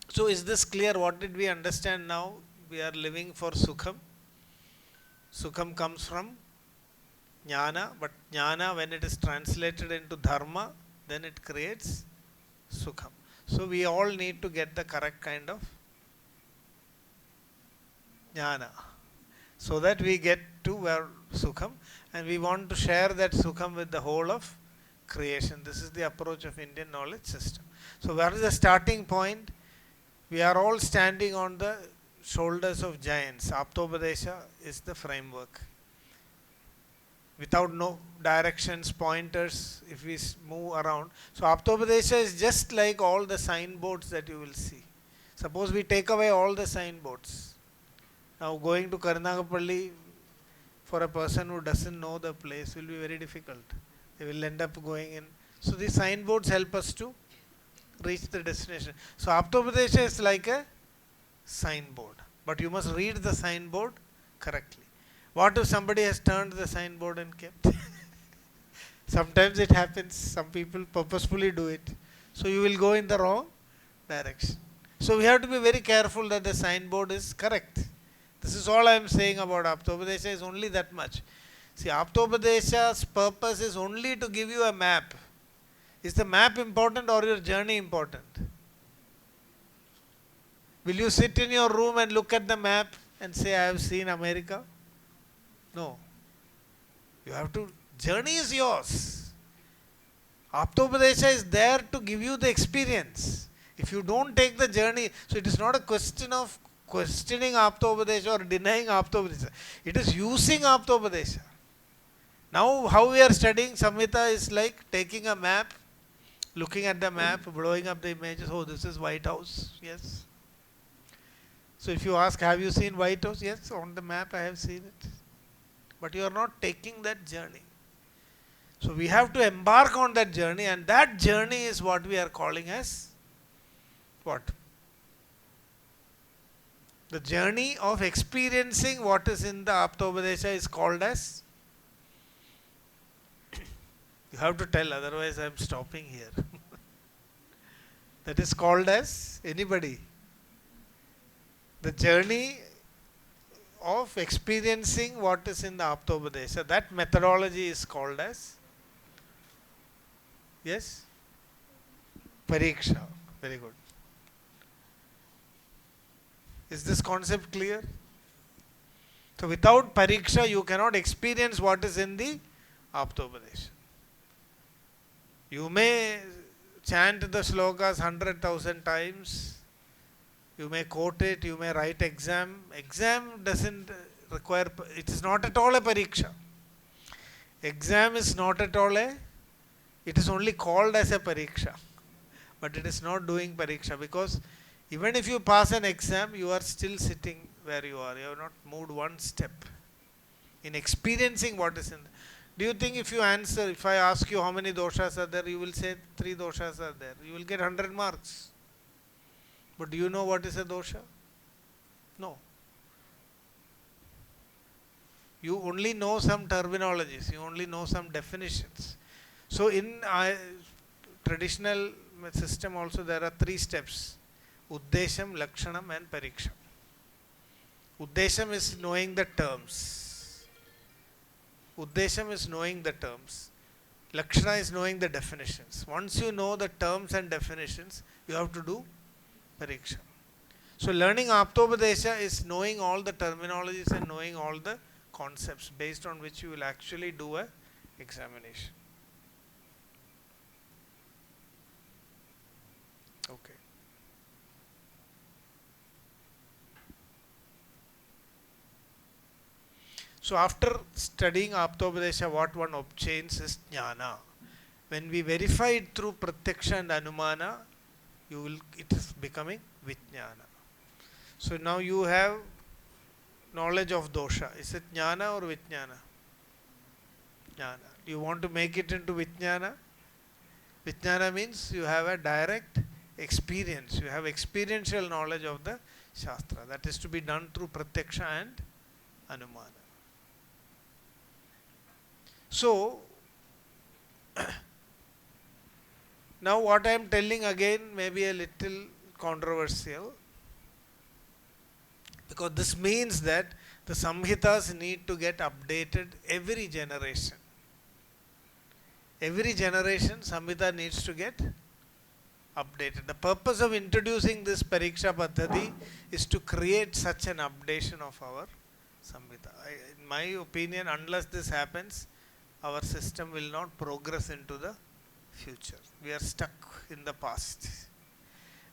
So is this clear? What did we understand now? We are living for Sukham. Sukham comes from Jnana, but Jnana, when it is translated into Dharma, then it creates Sukham. So we all need to get the correct kind of Jnana, so that we get to where Sukham, and we want to share that Sukham with the whole of creation. This is the approach of Indian knowledge system. So where is the starting point? We are all standing on the shoulders of giants. Aptopadesha is the framework. Without no directions, pointers, if we move around. So Aptopadesha is just like all the signboards that you will see. Suppose we take away all the signboards. Now going to Karunagapalli for a person who doesn't know the place will be very difficult. They will end up going in. So these signboards help us to reach the destination. So Aptopadesha is like a signboard. But you must read the signboard correctly. What if somebody has turned the signboard and kept? Sometimes it happens. Some people purposefully do it. So you will go in the wrong direction. So we have to be very careful that the signboard is correct. This is all I am saying about Aptopadesha is only that much. See, Aptopadesha's purpose is only to give you a map. Is the map important or your journey important? Will you sit in your room and look at the map and say, I have seen America? No. You have to, journey is yours. Aptopadesha is there to give you the experience. If you don't take the journey, so it is not a question of questioning Aptopadesha or denying Aptopadesha. It is using Aptopadesha. Now, how we are studying Samhita is like taking a map, looking at the map, blowing up the images. Oh, this is White House. Yes. So if you ask, have you seen White House? Yes, on the map I have seen it. But you are not taking that journey. So we have to embark on that journey, and that journey is what we are calling as what? The journey of experiencing what is in the Aptopadesha is called as, you have to tell, otherwise I am stopping here. That is called as, anybody? The journey of experiencing what is in the Aptopadesha. That methodology is called as, yes? Pariksha. Very good. Is this concept clear? So without Pariksha, you cannot experience what is in the Aptopadesha. You may chant the slokas 100,000 times. You may quote it, you may write exam. Exam doesn't require, it is not at all a Pariksha. Exam is not at all a, it is only called as a Pariksha. But it is not doing Pariksha, because even if you pass an exam, you are still sitting where you are. You have not moved one step in experiencing what is in there. Do you think if you answer, if I ask you how many doshas are there, you will say 3 doshas are there. You will get 100 marks. But do you know what is a dosha? No. You only know some terminologies. You only know some definitions. So in traditional system also there are 3 steps. Uddesham, Lakshanam and Pariksha. Uddesham is knowing the terms. Uddesham is knowing the terms. Lakshana is knowing the definitions. Once you know the terms and definitions, you have to do Pariksha. So learning Aptopadesha is knowing all the terminologies and knowing all the concepts based on which you will actually do a examination. Okay. So after studying Aptopadesha, what one obtains is Jnana. When we verify it through Pratyaksha and Anumana, it is becoming Vijnana. So now you have knowledge of dosha. Is it Jnana or Vijnana? Jnana. Do you want to make it into Vijnana? Vijnana means you have a direct experience. You have experiential knowledge of the Shastra. That is to be done through Pratyaksha and Anumana. So, now what I am telling again may be a little controversial, because this means that the Samhitas need to get updated every generation. Every generation Samhita needs to get updated. The purpose of introducing this Parikshapaddhati is to create such an updation of our Samhita. In my opinion, unless this happens, our system will not progress into the future. We are stuck in the past.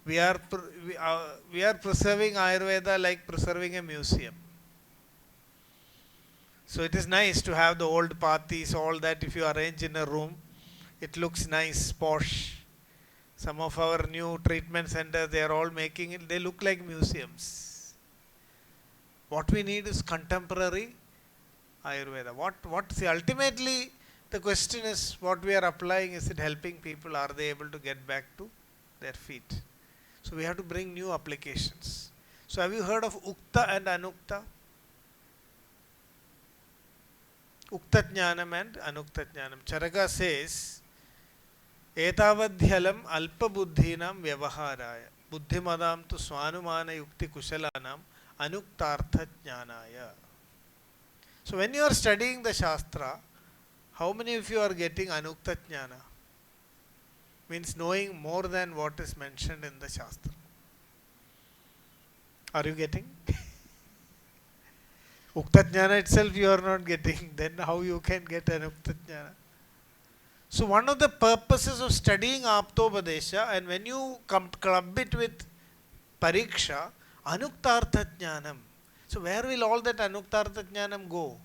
We are preserving Ayurveda like preserving a museum. So it is nice to have the old pathis, all that. If you arrange in a room, it looks nice, posh. Some of our new treatment centers, they are all making it, they look like museums. What we need is contemporary Ayurveda. See, ultimately, the question is what we are applying, is it helping people? Are they able to get back to their feet? So we have to bring new applications. So have you heard of Ukta and Anukta? Ukta Jnanam and Anukta Jnanam. Charaka says, Etavadhyalam alpa buddhinam vyavaharaya buddhimadam tu swanumana yukti kushalanam anuktartha jnanaya. So when you are studying the Shastra, how many of you are getting Anukta Jnana? Means knowing more than what is mentioned in the Shastra. Are you getting? Ukta Jnana itself you are not getting. Then how you can get Anukta Jnana? So one of the purposes of studying Aptopadesha, and when you club it with Pariksha, Anuktartha Jnanam. So where will all that Anuktartha Jnanam go?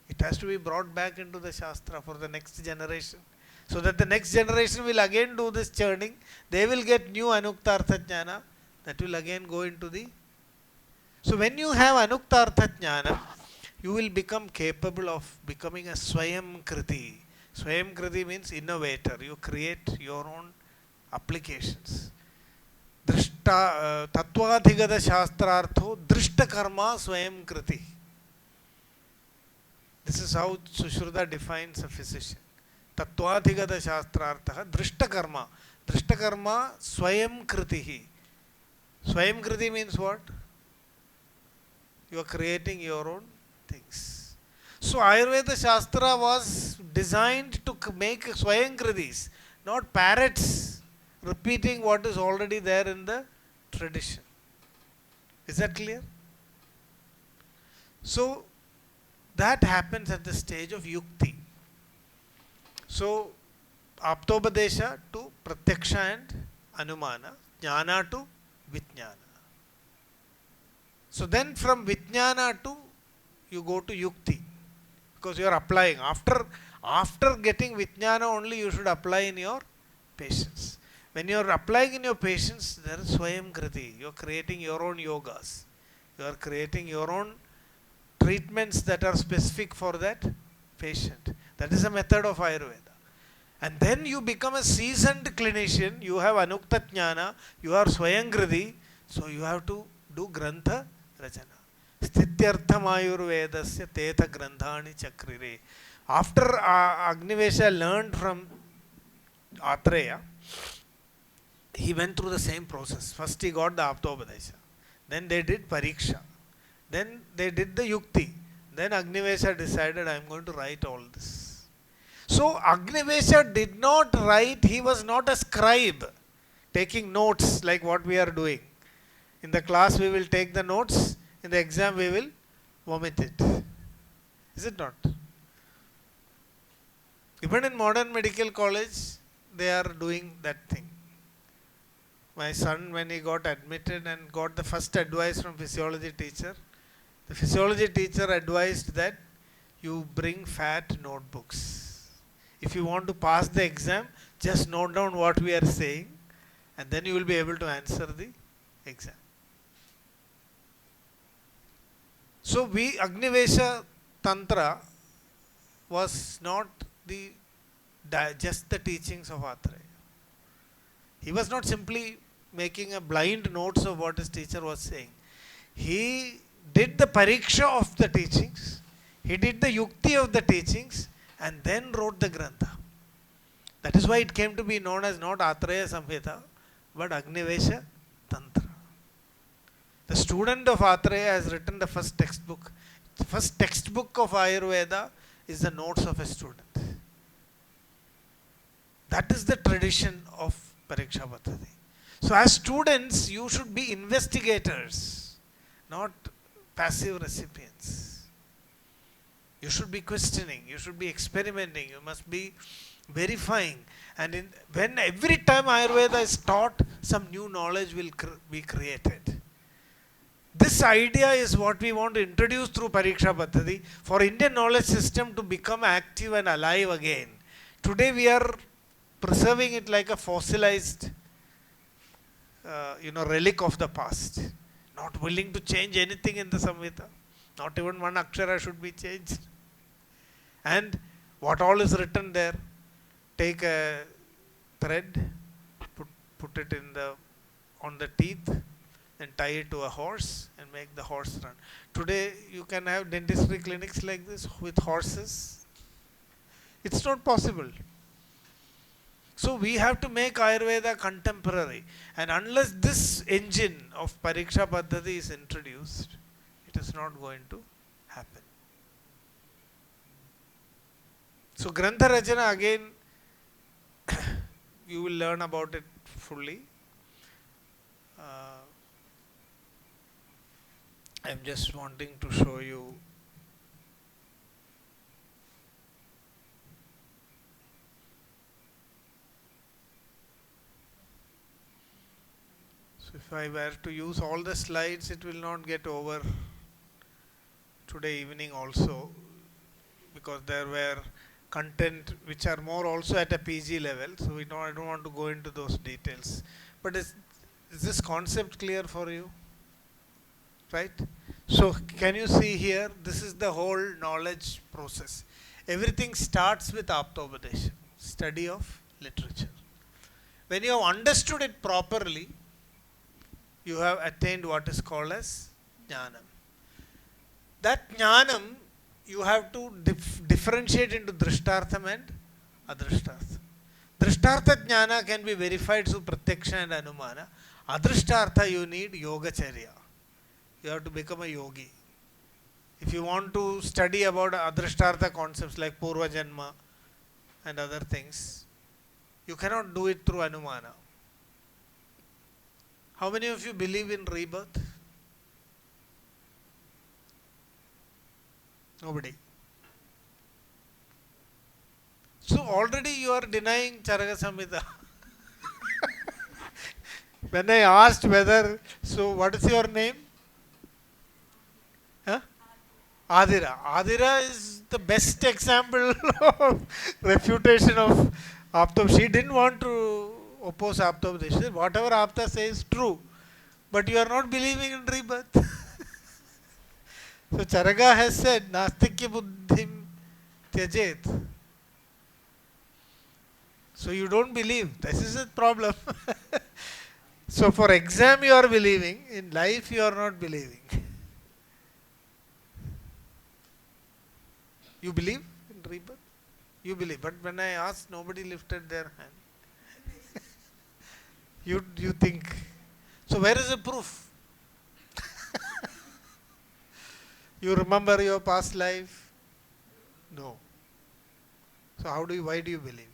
It has to be brought back into the Shastra for the next generation. So that the next generation will again do this churning. They will get new Anuktartha Jnana. That will again go into the... So when you have Anuktartha Jnana, you will become capable of becoming a Swayam Kriti. Swayam Kriti means innovator. You create your own applications. Tattvadhigata Shastrartho Drishta Karma Swayam Kriti. This is how Sushruta defines a physician. Tattvadhigata Shastrartha Drishta Karma. Drishta Karma Swayam Kritihi. Swayam Kriti means what? You are creating your own things. So Ayurveda Shastra was designed to make Swayam Kritis, not parrots repeating what is already there in the tradition. Is that clear? So that happens at the stage of Yukti. So Aptopadesha to Pratyaksha and Anumana, Jnana to Vijnana. So then from Vijnana to you go to Yukti, because you are applying. After getting Vijnana only you should apply in your patients. When you are applying in your patients, there is Swayam Kriti. You are creating your own yogas. You are creating your own treatments that are specific for that patient. That is a method of Ayurveda. And then you become a seasoned clinician. You have Anukta Jnana. You are Swayam Kriti. So you have to do Grantha Rachana. Sthityartham Ayurvedasya Tetha Grandhani Chakrire. After Agnivesha learned from Atreya, he went through the same process. First he got the Aptopadesha. Then they did Pariksha. Then they did the Yukti. Then Agnivesha decided, I am going to write all this. So Agnivesha did not write, he was not a scribe taking notes like what we are doing. In the class we will take the notes, in the exam we will vomit it. Is it not? Even in modern medical college, they are doing that thing. My son, when he got admitted and got the first advice from physiology teacher, the physiology teacher advised that you bring fat notebooks. If you want to pass the exam, just note down what we are saying and then you will be able to answer the exam. So Agnivesha Tantra was not just the teachings of Atreya. He was not simply making a blind notes of what his teacher was saying. He did the pariksha of the teachings, he did the yukti of the teachings, and then wrote the grantha. That is why it came to be known as not Atreya Samhita, but Agnivesha Tantra. The student of Atreya has written the first textbook. The first textbook of Ayurveda is the notes of a student. That is the tradition of Parikshapaddhati. So as students, you should be investigators, not passive recipients. You should be questioning, you should be experimenting, you must be verifying. And when every time Ayurveda is taught, some new knowledge will be created. This idea is what we want to introduce through Parikshapaddhati for Indian knowledge system to become active and alive again. Today we are preserving it like a fossilized relic of the past. Not willing to change anything in the Samhita. Not even one akshara should be changed. And what all is written there, take a thread, put it on the teeth, and tie it to a horse and make the horse run. Today you can have dentistry clinics like this with horses. It's not possible. So we have to make Ayurveda contemporary. And unless this engine of Parikshapaddhati is introduced, it is not going to happen. So Grantha Rachana, again, you will learn about it fully. I am just wanting to show you so if I were to use all the slides, it will not get over today evening also, because there were content which are more also at a PG level, so I don't want to go into those details. But is this concept clear for you? Right? So can you see here, this is the whole knowledge process. Everything starts with Aptopadesha, study of literature. When you have understood it properly, you have attained what is called as Jnanam. That Jnanam, you have to differentiate into Drishtartham and Adrishtartham. Drishtartha Jnana can be verified through Pratyaksha and Anumana. Adrishtartha, you need Yogacharya. You have to become a yogi. If you want to study about Adrishtartha concepts like Purva Janma and other things, you cannot do it through Anumana. How many of you believe in rebirth? Nobody. So already you are denying Charaka Samhita. When I asked whether, so what is your name? Huh? Adira. Adira is the best example of refutation of Apta. She didn't want to oppose Apta. Whatever Apta says is true. But you are not believing in rebirth. So Charaka has said, Nastikya buddhim tyajet. So you don't believe. This is a problem. So for exam you are believing, in life you are not believing. You believe in rebirth? You believe. But when I asked, nobody lifted their hand. You think. So where is the proof? You remember your past life? No. So why do you believe?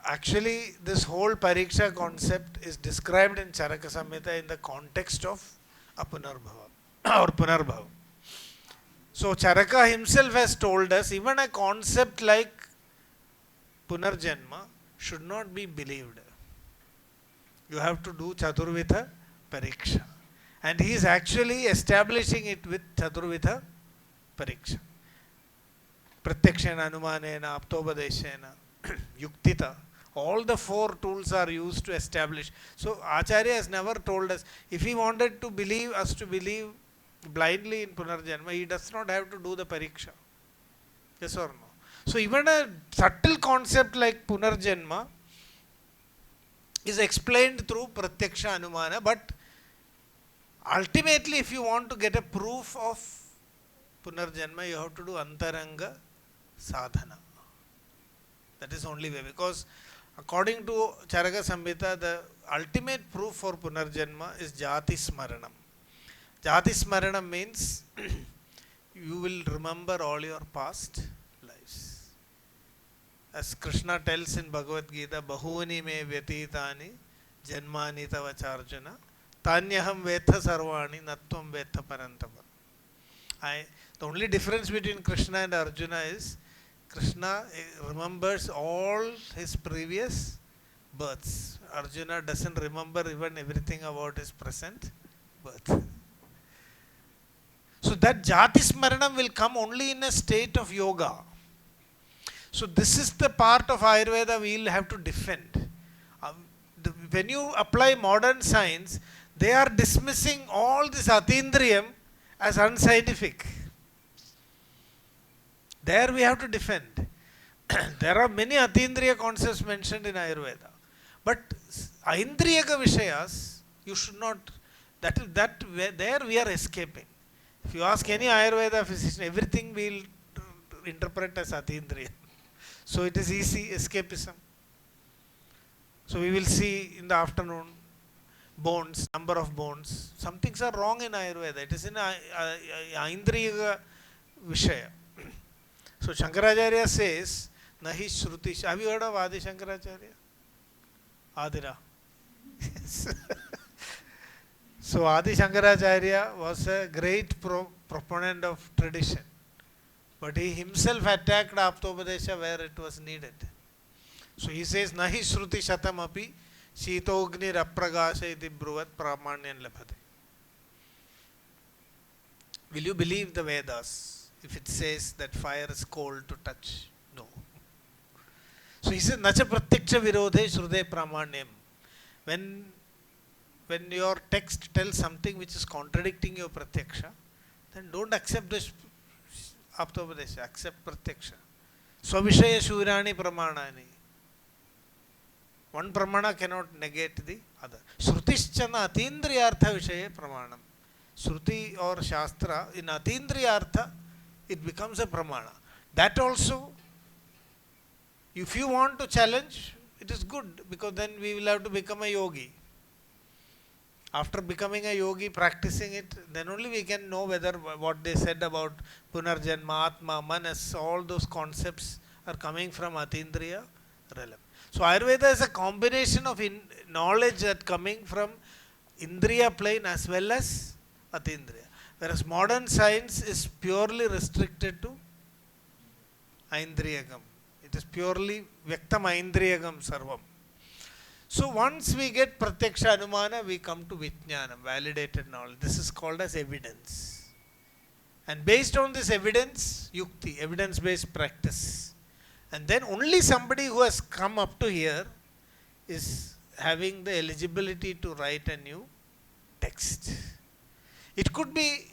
Actually, this whole Pariksha concept is described in Charaka Samhita in the context of Apunarbhava or Punarbhava. So Charaka himself has told us even a concept like Punarjanma should not be believed. You have to do Chaturvitha Pariksha. And he is actually establishing it with Chaturvitha Pariksha. Pratyakshena, Anumanena, Aptopadeshena, Yuktita. All the four tools are used to establish. So Acharya has never told us, if he wanted to believe us to believe blindly in Punarjanma, he does not have to do the Pariksha. Yes or no? So even a subtle concept like Punarjanma is explained through Pratyaksha Anumana, but ultimately if you want to get a proof of Punarjanma, you have to do Antaranga Sadhana. That is only way, because according to Charaka Samhita, the ultimate proof for Punarjanma is Jati Smaranam. Jati Smaranam means you will remember all your past lives. As Krishna tells in Bhagavad Gita, Bahuni me vyatitani janmani tava charjana tanyaham vetha sarvani natvam vetha parantava. The only difference between Krishna and Arjuna is Krishna remembers all his previous births. Arjuna doesn't remember even everything about his present birth. So that Jati Smaranam will come only in a state of yoga. So this is the part of Ayurveda we will have to defend. When you apply modern science, they are dismissing all this Atindriyam as unscientific. There we have to defend. There are many Atindriya concepts mentioned in Ayurveda. But Aindriyaka Vishayas, you should not, there we are escaping. If you ask any Ayurveda physician, everything we will interpret as Atindriya. So it is easy escapism. So we will see in the afternoon bones, number of bones. Some things are wrong in Ayurveda. It is in Aindriya Vishaya. So Shankaracharya says, Nahi Shruti. Have you heard of Adi Shankaracharya? Adira. Yes. So Adi Shankaracharya was a great proponent of tradition. But he himself attacked Aptopadesha where it was needed. So he says, Nahi Shruti Shatam api Shitogni Rapragasha iti Bruvat Pramanyan Labhate. Will you believe the Vedas if it says that fire is cold to touch? No. So he says, Nacha Pratyaksha Virodhe Shrude Pramanyam. When your text tells something which is contradicting your Pratyaksha, then don't accept this Aptopadesha, accept Pratyaksha. Swavishaya Shurani Pramanani. One pramana cannot negate the other. Shrutischa atindriyartha vishaye pramanam. Shruti or Shastra, in atindriyartha, it becomes a pramana. That also, if you want to challenge, it is good, because then we will have to become a yogi. After becoming a yogi, practicing it, then only we can know whether what they said about Punarjanma, Atma, Manas, all those concepts are coming from Atindriya realm. So Ayurveda is a combination of knowledge that coming from Indriya plane as well as Atindriya. Whereas modern science is purely restricted to Aindriyagam. It is purely Vyaktam Aindriyagam Sarvam. So once we get Pratyaksha Anumana, we come to Vijnanam, validated knowledge. This is called as evidence. And based on this evidence, Yukti, evidence-based practice. And then only somebody who has come up to here is having the eligibility to write a new text. It could be,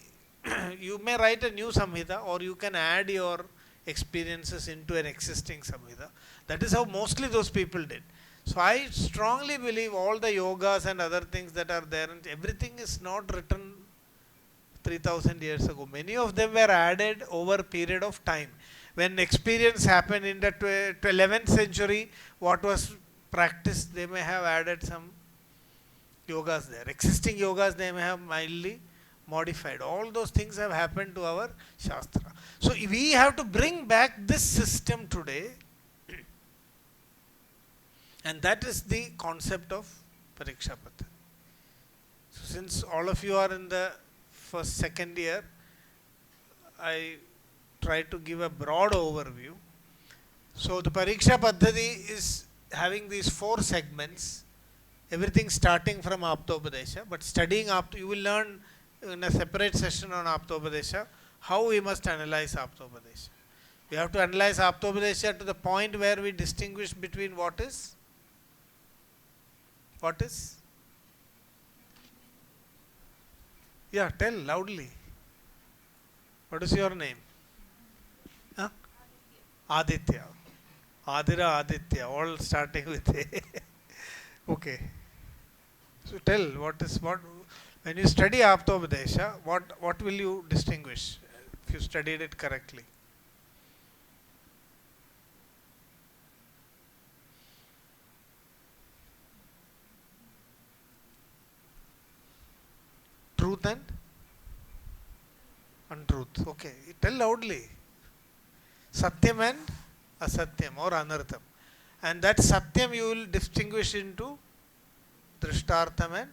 you may write a new Samhita, or you can add your experiences into an existing Samhita. That is how mostly those people did. So I strongly believe all the yogas and other things that are there, and everything is not written 3000 years ago. Many of them were added over a period of time. When experience happened in the 11th century, what was practiced, they may have added some yogas there. Existing yogas, they may have mildly modified. All those things have happened to our Shastra. So we have to bring back this system today, and that is the concept of Parikshapaddhati. So since all of you are in the second year, I try to give a broad overview. So the Parikshapaddhati is having these 4 segments, everything starting from Aptopadesha, but studying you will learn in a separate session on Aptopadesha how we must analyze Aptopadesha. We have to analyze Aptopadesha to the point where we distinguish between what is? Yeah, tell loudly. What is your name? Huh? Aditya. Adira Aditya, all starting with A. Okay. So tell, when you study Aptopadesha, what will you distinguish if you studied it correctly? Truth and untruth. Okay. Tell loudly. Satyam and asatyam or anartham. And that satyam you will distinguish into drishtartham and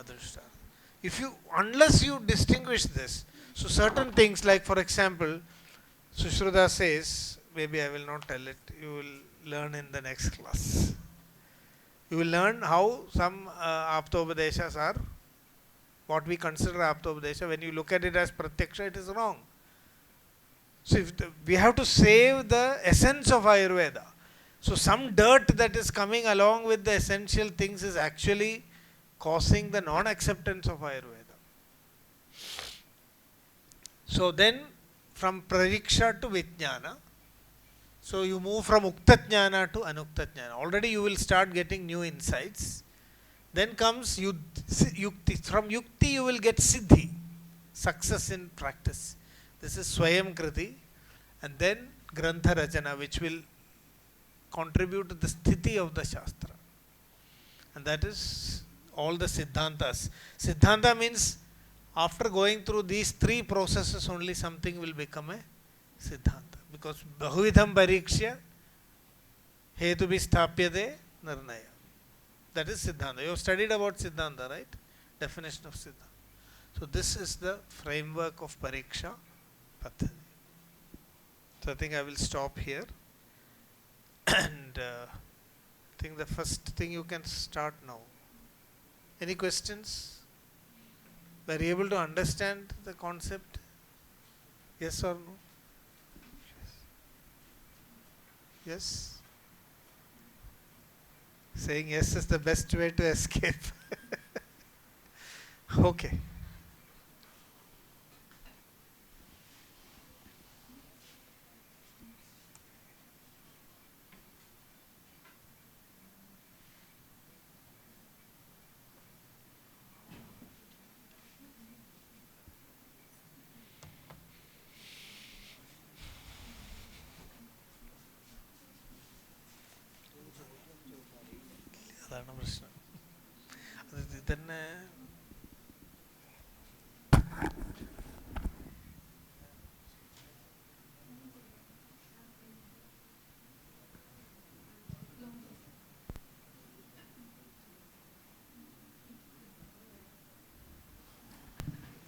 adrishtartham. Unless you distinguish this, So certain things, like for example, Sushruta says, maybe I will not tell it, you will learn in the next class. You will learn how some Aptopadeshas are, what we consider Aptopadesha. When you look at it as Pratyaksha, it is wrong. So if we have to save the essence of Ayurveda. So some dirt that is coming along with the essential things is actually causing the non-acceptance of Ayurveda. So then from Pariksha to Vijnana, so you move from Ukta Jnana to Anukta Jnana. Already you will start getting new insights. Then comes Yukti. From Yukti you will get Siddhi, success in practice. This is Swayam Kriti. And then Grantha Rachana, which will contribute to the Sthiti of the Shastra. And that is all the Siddhantas. Siddhanta means after going through these three processes only something will become a Siddhanta. Because Bahuvidham Parikshya Hetu Bhisthapyade Nirnaya. That is Siddhanta. You have studied about Siddhanta, right? Definition of Siddhanta. So this is the framework of Parikshapaddhati. So I think I will stop here. And I think the first thing you can start now. Any questions? Were you able to understand the concept? Yes or no? Yes? Saying yes is the best way to escape. Okay. അതാണ് പ്രശ്നം. അത് തന്നെ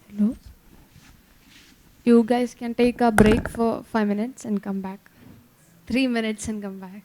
Hello. You guys can take a break for 5 minutes and come back. 3 minutes and come back.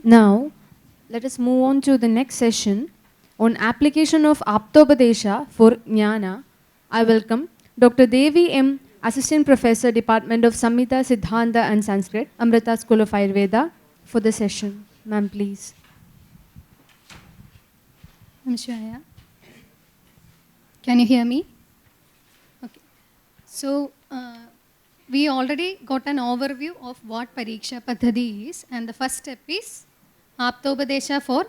Now, let us move on to the next session on application of Aptopadesha for Jnana. I welcome Dr. Devi M, Assistant Professor, Department of Samhita, Siddhanta and Sanskrit, Amrita School of Ayurveda, for the session. Ma'am, please. Namaskar. Can you hear me? Okay. So, we already got an overview of what Parikshapaddhati is, and the first step is Aptopadesha for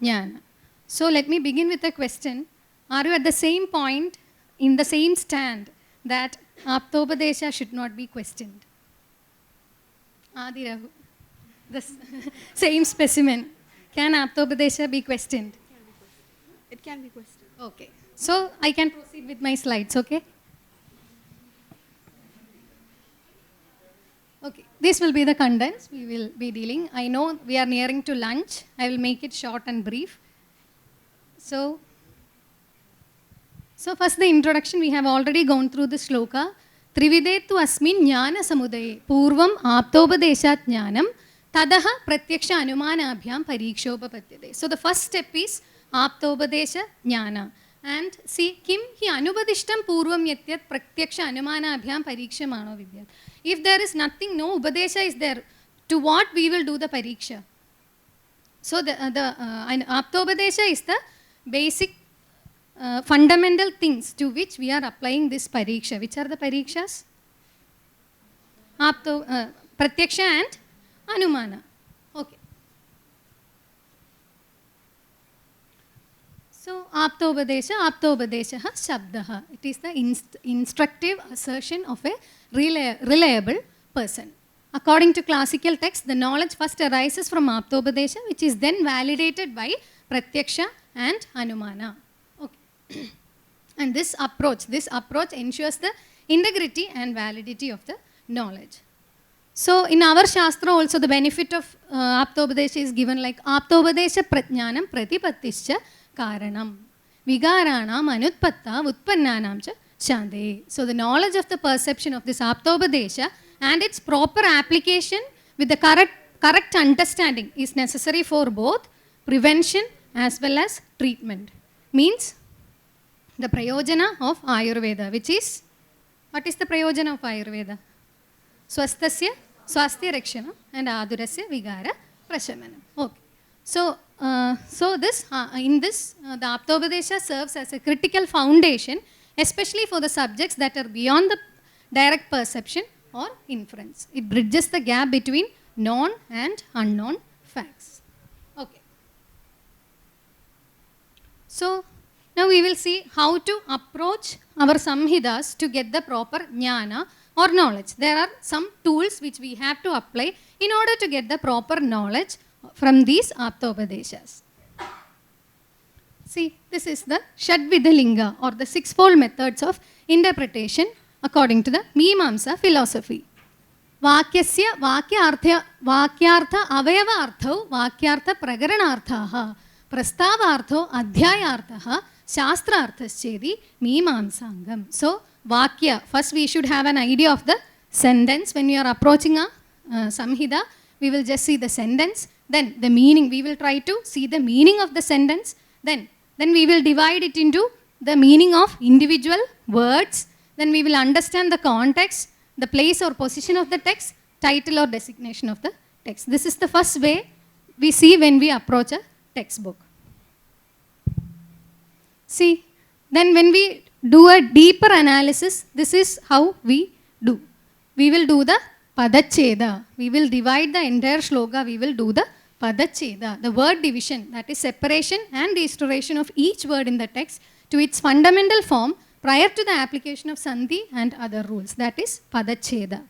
Jnana. So, let me begin with a question. Are you at the same point, in the same stand, that Aptopadesha should not be questioned? Adi Rahu. The same specimen. Can Aptopadesha be questioned? It can be questioned. Okay. So, I can proceed with my slides, okay? Okay. This will be the contents we will be dealing. I know we are nearing to lunch. I will make it short and brief. So first the introduction. We have already gone through the shloka. Trividetu asmin jnana samudaye purvam aptopadeshat jnanam tadaha pratyaksha anumanabhyam parikshopapadyate. So the first step is aptopadesha jnana. And see, kim hi anubadishtam purvam yatyat pratyaksha anumanabhyam parikshamano vidyat. If there is nothing, no upadesha is there, to what we will do the pariksha? So the aptopadesha is the basic fundamental things to which we are applying this pariksha. Which are the parikshas? Pratyaksha and anumana. Okay. So, Aptopadesha Shabdaha. It is the instructive assertion of a reliable person. According to classical text, the knowledge first arises from Aptopadesha, which is then validated by Pratyaksha and Anumana. Okay. And this approach ensures the integrity and validity of the knowledge. So, in our Shastra also the benefit of Aptopadesha is given like Aptopadesha Prajnanam Pratipattischa Karanam Vigaranam Anutpatta Utpannanam cha Chande. So, the knowledge of the perception of this Aptopadesha and its proper application with the correct understanding is necessary for both prevention as well as treatment. Means the prayojana of Ayurveda, which is, what is the prayojana of Ayurveda? Swastasya swastya rakshana and adurasya vigara prashamanam. Okay. So, in this, the Aptopadesha serves as a critical foundation, especially for the subjects that are beyond the direct perception or inference. It bridges the gap between known and unknown facts. Okay. So, now we will see how to approach our samhitas to get the proper jnana or knowledge. There are some tools which we have to apply in order to get the proper knowledge from these Aptopadeshas. See, this is the Shadvidalinga or the sixfold methods of interpretation according to the Mimamsa philosophy. Vakyasya vakyartha avayava arthau vakyartha pragaranarthaha prastavartho adhyayarthaha shastrarthaschedi Mimamsangam. So, Vakya, first we should have an idea of the sentence. When we are approaching a Samhita, we will just see the sentence. Then the meaning, we will try to see the meaning of the sentence. Then we will divide it into the meaning of individual words. Then we will understand the context, the place or position of the text, title or designation of the text. This is the first way we see when we approach a textbook. See, then when we do a deeper analysis, this is how we do. We will do the Padacheda. We will divide the entire shloka. We will do the Padacheda, the word division, that is separation and restoration of each word in the text to its fundamental form prior to the application of Sandhi and other rules. That is Padacheda.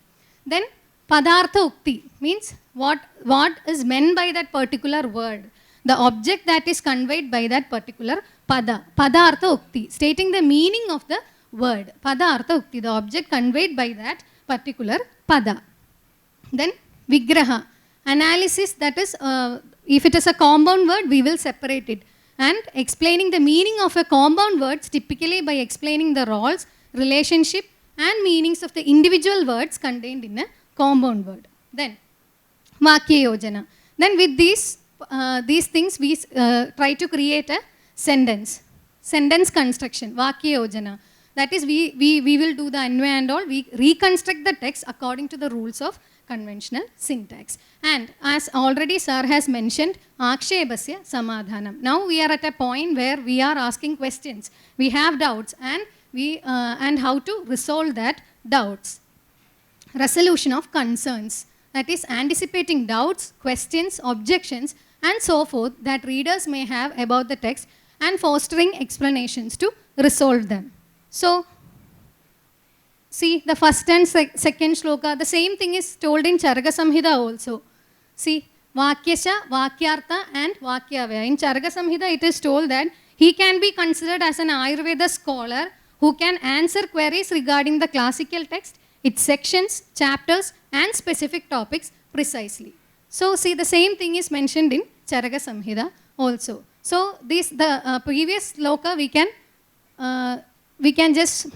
Then Padartha Ukti means what is meant by that particular word. The object that is conveyed by that particular Pada. Padartha Ukti, stating the meaning of the word. Padartha Ukti, the object conveyed by that particular Pada. Then Vigraha, analysis, that is, if it is a compound word, we will separate it. And explaining the meaning of a compound words typically by explaining the roles, relationship and meanings of the individual words contained in a compound word. Then Vakya Yojana, Then with these things we try to create a sentence construction, Vakya Yojana. That is, we will do the Anvay and all, we reconstruct the text according to the rules of conventional syntax. And as already sir has mentioned, Akshebasya Samadhanam. Now we are at a point where we are asking questions. We have doubts and how to resolve that doubts. Resolution of concerns. That is anticipating doubts, questions, objections and so forth that readers may have about the text and fostering explanations to resolve them. So, see the first and second shloka, the same thing is told in Charaka Samhita also. See, Vakyasha, Vakyartha and Vakyavaya. In Charaka Samhita it is told that he can be considered as an Ayurveda scholar who can answer queries regarding the classical text, its sections, chapters and specific topics precisely. So, see the same thing is mentioned in Charaka Samhita also. So, the previous shloka we can just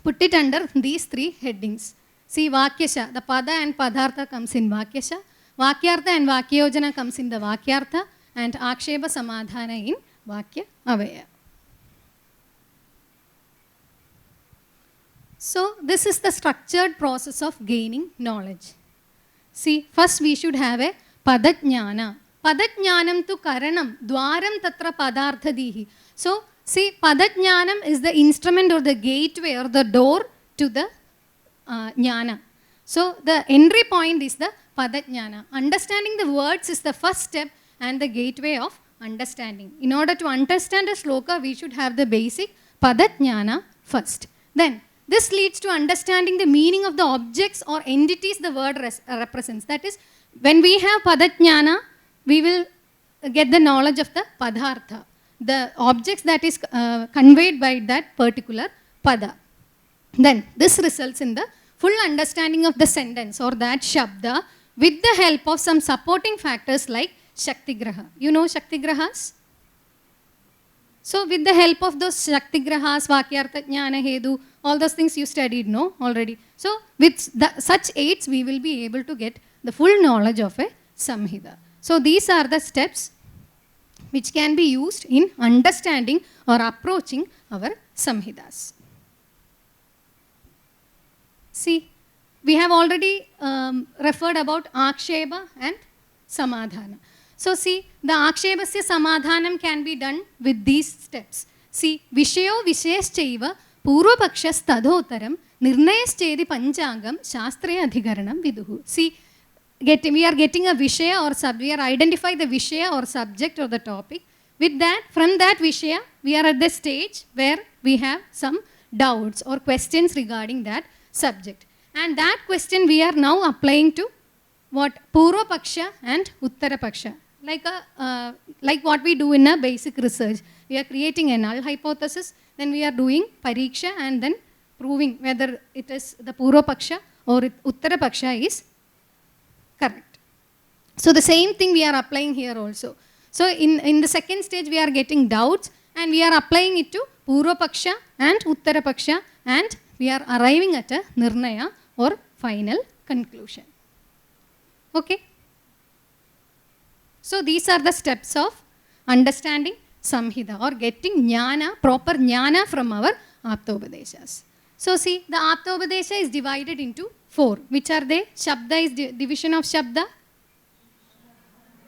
put it under these three headings. See, Vakyasha, the Pada and Padartha comes in Vakyasha, Vakyartha and Vakyojana comes in the Vakyartha, and Aksheba Samadhana in Vakya Avaya. So, this is the structured process of gaining knowledge. See, first we should have a Padajnana. Padajnanam tu Karanam, Dwaram Tatra Padarthadihi. So, see, Padajnanam is the instrument or the gateway or the door to the Jnana. So, the entry point is the Padajnana. Understanding the words is the first step and the gateway of understanding. In order to understand a shloka, we should have the basic Padajnana first. Then, this leads to understanding the meaning of the objects or entities the word represents. That is, when we have Padajnana, we will get the knowledge of the Padartha, the objects that is conveyed by that particular Pada. Then, this results in the full understanding of the sentence or that Shabda with the help of some supporting factors like Shaktigraha. You know Shaktigrahas? So, with the help of those Shaktigrahas, Vakyartha, Jnana, Hedu, all those things you studied, no, already. So, with such aids, we will be able to get the full knowledge of a Samhita. So, these are the steps which can be used in understanding or approaching our Samhitas. See, we have already referred about Aksheba and Samadhana. So, see, the Akshebasya Samadhanam can be done with these steps. See, Vishayo Visheshchaiva Purvapakshas Tadhotaram Nirnayaschedi Panchangam Shastraya Adhikaranam Viduhu. See, we are getting a Vishaya or we are identifying the Vishaya or subject or the topic. With that, from that Vishaya, we are at the stage where we have some doubts or questions regarding that subject. And that question we are now applying to what? Purvapaksha and Uttarapaksha. Like what we do in a basic research. We are creating a null hypothesis, then we are doing Pariksha and then proving whether it is the Purvapaksha or Uttarapaksha is correct. So, the same thing we are applying here also. So, in the second stage we are getting doubts and we are applying it to Purvapaksha and Uttarapaksha and we are arriving at a Nirnaya or final conclusion. Okay. So, these are the steps of understanding Samhita or getting Jnana, proper Jnana from our Aptopadeshas. So, see, the Aptopadesha is divided into 4. Which are they? Shabda is division of Shabda,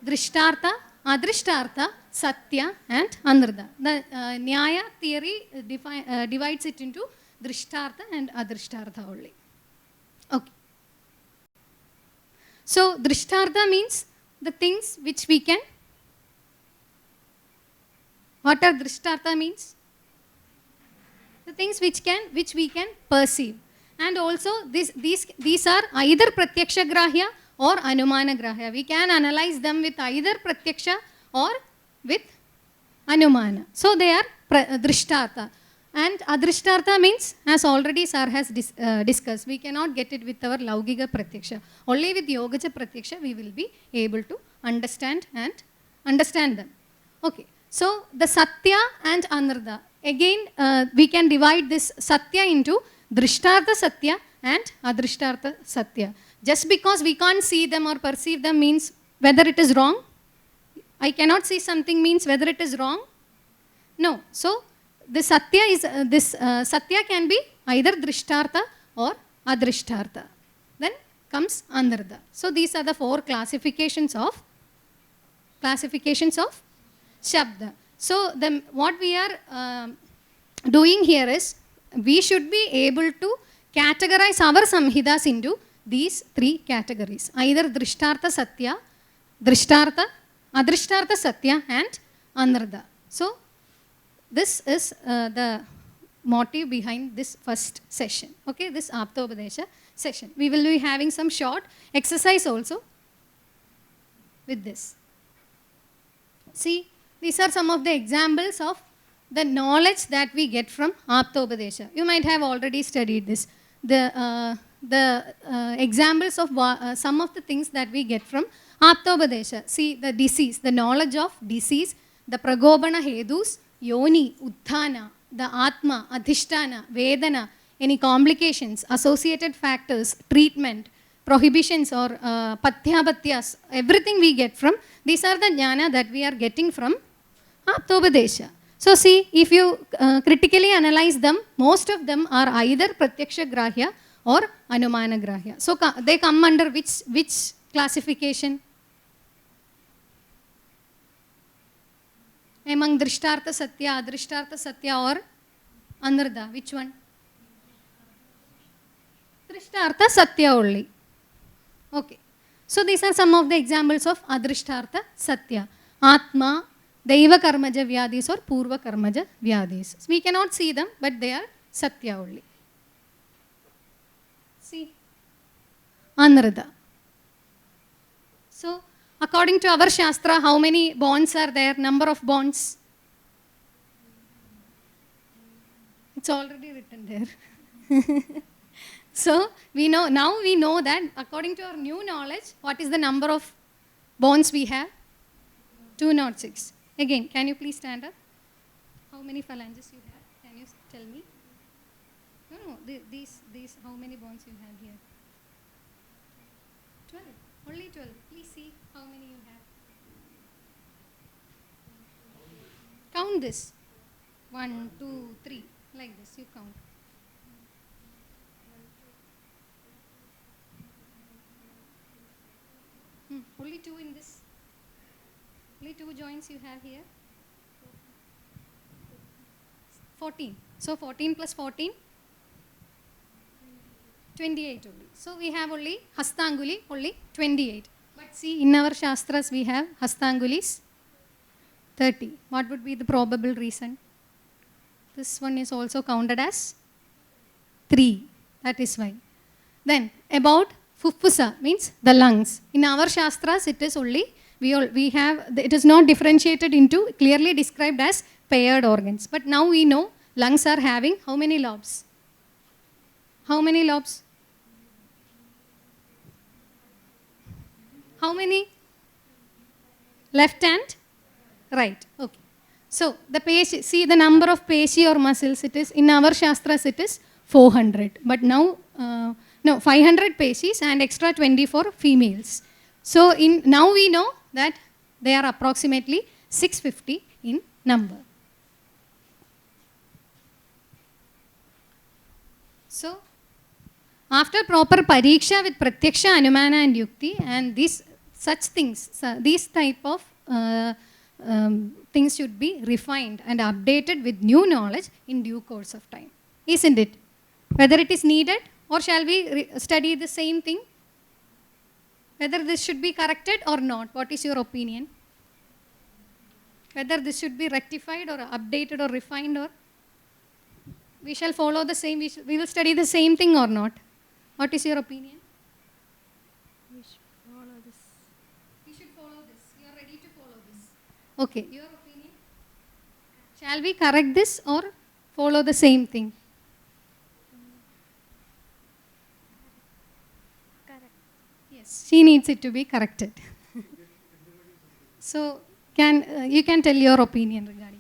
Drishtartha, Adrishtartha, Satya and Anrudha. The Nyaya theory divides it into Drishtartha and Adrishtartha only. Okay. So, Drishtartha means the things which we can. What are Drishtartha means? The things which we can perceive. And also these are either Pratyaksha Grahya or Anumana Grahya. We can analyze them with either Pratyaksha or with Anumana. So they are Drishtartha. And Adrishtartha means, as already sir has discussed, we cannot get it with our Laugika Pratyaksha. Only with Yogacha Pratyaksha we will be able to understand them. Okay. So the Satya and Anrudha. Again, we can divide this Satya into Drishtartha Satya and Adrishtartha Satya. Just because we can't see them or perceive them means whether it is wrong. I cannot see something means whether it is wrong. No. So this satya is satya can be either drishtartha or adrishtartha. Then comes anartha. So these are the four classifications of shabda. So what we are doing here is we should be able to categorize our samhidas into these three categories, either drishtartha satya, drishtartha, adrishtartha satya and anartha. So this is the motive behind this first session, okay, this Aptopadesha session. We will be having some short exercise also with this. See, these are some of the examples of the knowledge that we get from Aptopadesha. You might have already studied this. The examples of some of the things that we get from Aptopadesha. See, the disease, the knowledge of disease, the pragobana hedus, yoni, utthana, the atma, adhishtana, vedana, any complications, associated factors, treatment, prohibitions or pathyapatyas, everything we get from, these are the jnana that we are getting from Aptopadesha. So see, if you critically analyze them, most of them are either pratyaksha grahya or anumana grahya. So they come under which classification? Among drishtartha satya, adrishtartha satya or anartha, which one? Drishtartha satya only. Okay. So these are some of the examples of adrishtartha satya. Atma, Daiva karmaja vyadis or Purva karmaja vyadis. So we cannot see them, but they are satya only. See, anartha. So according to our shastra, how many bonds are there? Number of bonds? It's already written there. So we know, now we know that according to our new knowledge, what is the number of bonds we have? 206. Again, can you please stand up? How many phalanges you have? Can you tell me? No, these, how many bonds you have here? 12. Only 12. Please see how many you have. Count this. 1, 2, 3. Like this, you count. Only 2 in this. Only 2 joints you have here. 14. So 14 plus 14? 28 only. So we have only Hastanguli, only 28. But see, in our Shastras we have Hastangulis 30. What would be the probable reason? This one is also counted as 3. That is why. Then about Fuffusa means the lungs. In our Shastras it is only, we have, it is not differentiated into, clearly described as paired organs. But now we know lungs are having how many lobes? How many lobes? How many? Left and right. Okay. So the peshi, see the number of peshi or muscles, it is in our Shastras it is 400. But now, no, 500 peshis and extra 20 for females. So now we know that they are approximately 650 in number. So after proper pariksha with pratyaksha, anumana and yukti, and these such things, these type of things should be refined and updated with new knowledge in due course of time. Isn't it? Whether it is needed or shall we study the same thing? Whether this should be corrected or not, what is your opinion? Whether this should be rectified or updated or refined, or we shall follow the same, we will study the same thing or not? What is your opinion? We should follow this. We should follow this. You are ready to follow this. Okay, your opinion? Shall we correct this or follow the same thing? Correct. Yes, she needs it to be corrected. So, you can tell your opinion regarding it.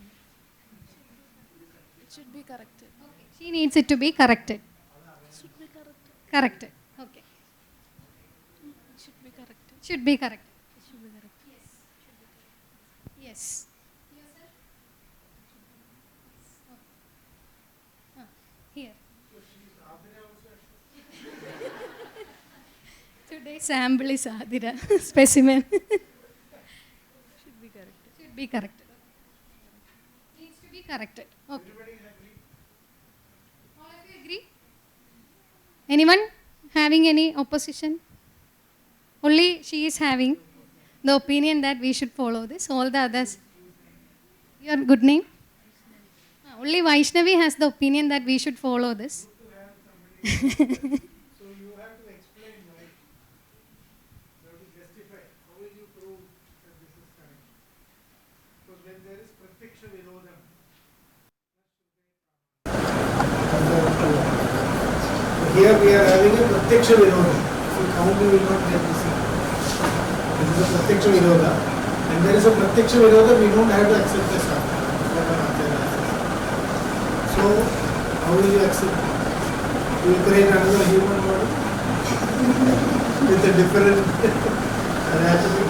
It should be corrected. Okay, she needs it to be corrected. Should be corrected. Corrected. Okay. It should be corrected. Should be corrected. It should be corrected. Yes. Here. Today's sample is Adira specimen. Should be corrected. Should be corrected. Needs to be corrected. Okay. All of you agree? Anyone having any opposition? Only she is having the opinion that we should follow this. All the others. Your good name? Only Vaishnavi has the opinion that we should follow this. So you have to explain why. You have to justify. How will you prove that this is correct? Because when there is pratiksha virodham, here we are having a pratiksha virodham. If you count, you will not get the same. This is a pratiksha virodha. And there is a pratiksha virodha, we don't have to accept the shastra. So, how will you accept? You will create another human body with a different anatomy.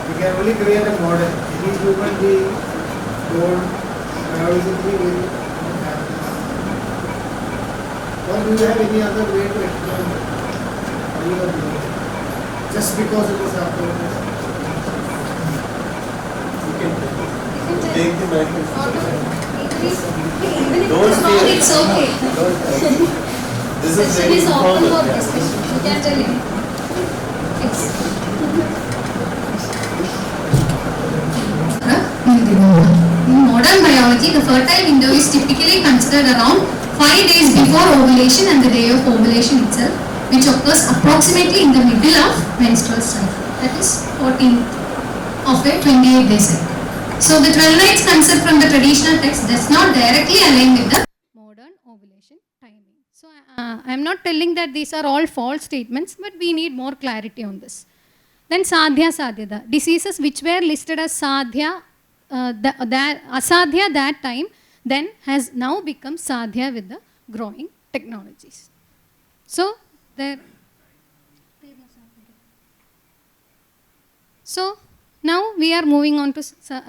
We can only create a model. Any human being born biologically will not have this. Or do you have any other way to explain it? How you are doing it? Just because it is after this. You can take the microphone. Don't fear. It's okay. This is Session very is open for important. discussion. You can tell him. Yes. In modern biology, the fertile window is typically considered around 5 days before ovulation and the day of ovulation itself, which occurs approximately in the middle of menstrual cycle. That is 14th of a 28-day cycle. So the 12 nights concept from the traditional text does not directly align with the modern ovulation timing. So I am not telling that these are all false statements, but we need more clarity on this. Then sadhya sadhyada, diseases which were listed as sadhya, asadhya that time, then has now become sadhya with the growing technologies. So there. So now we are moving on to,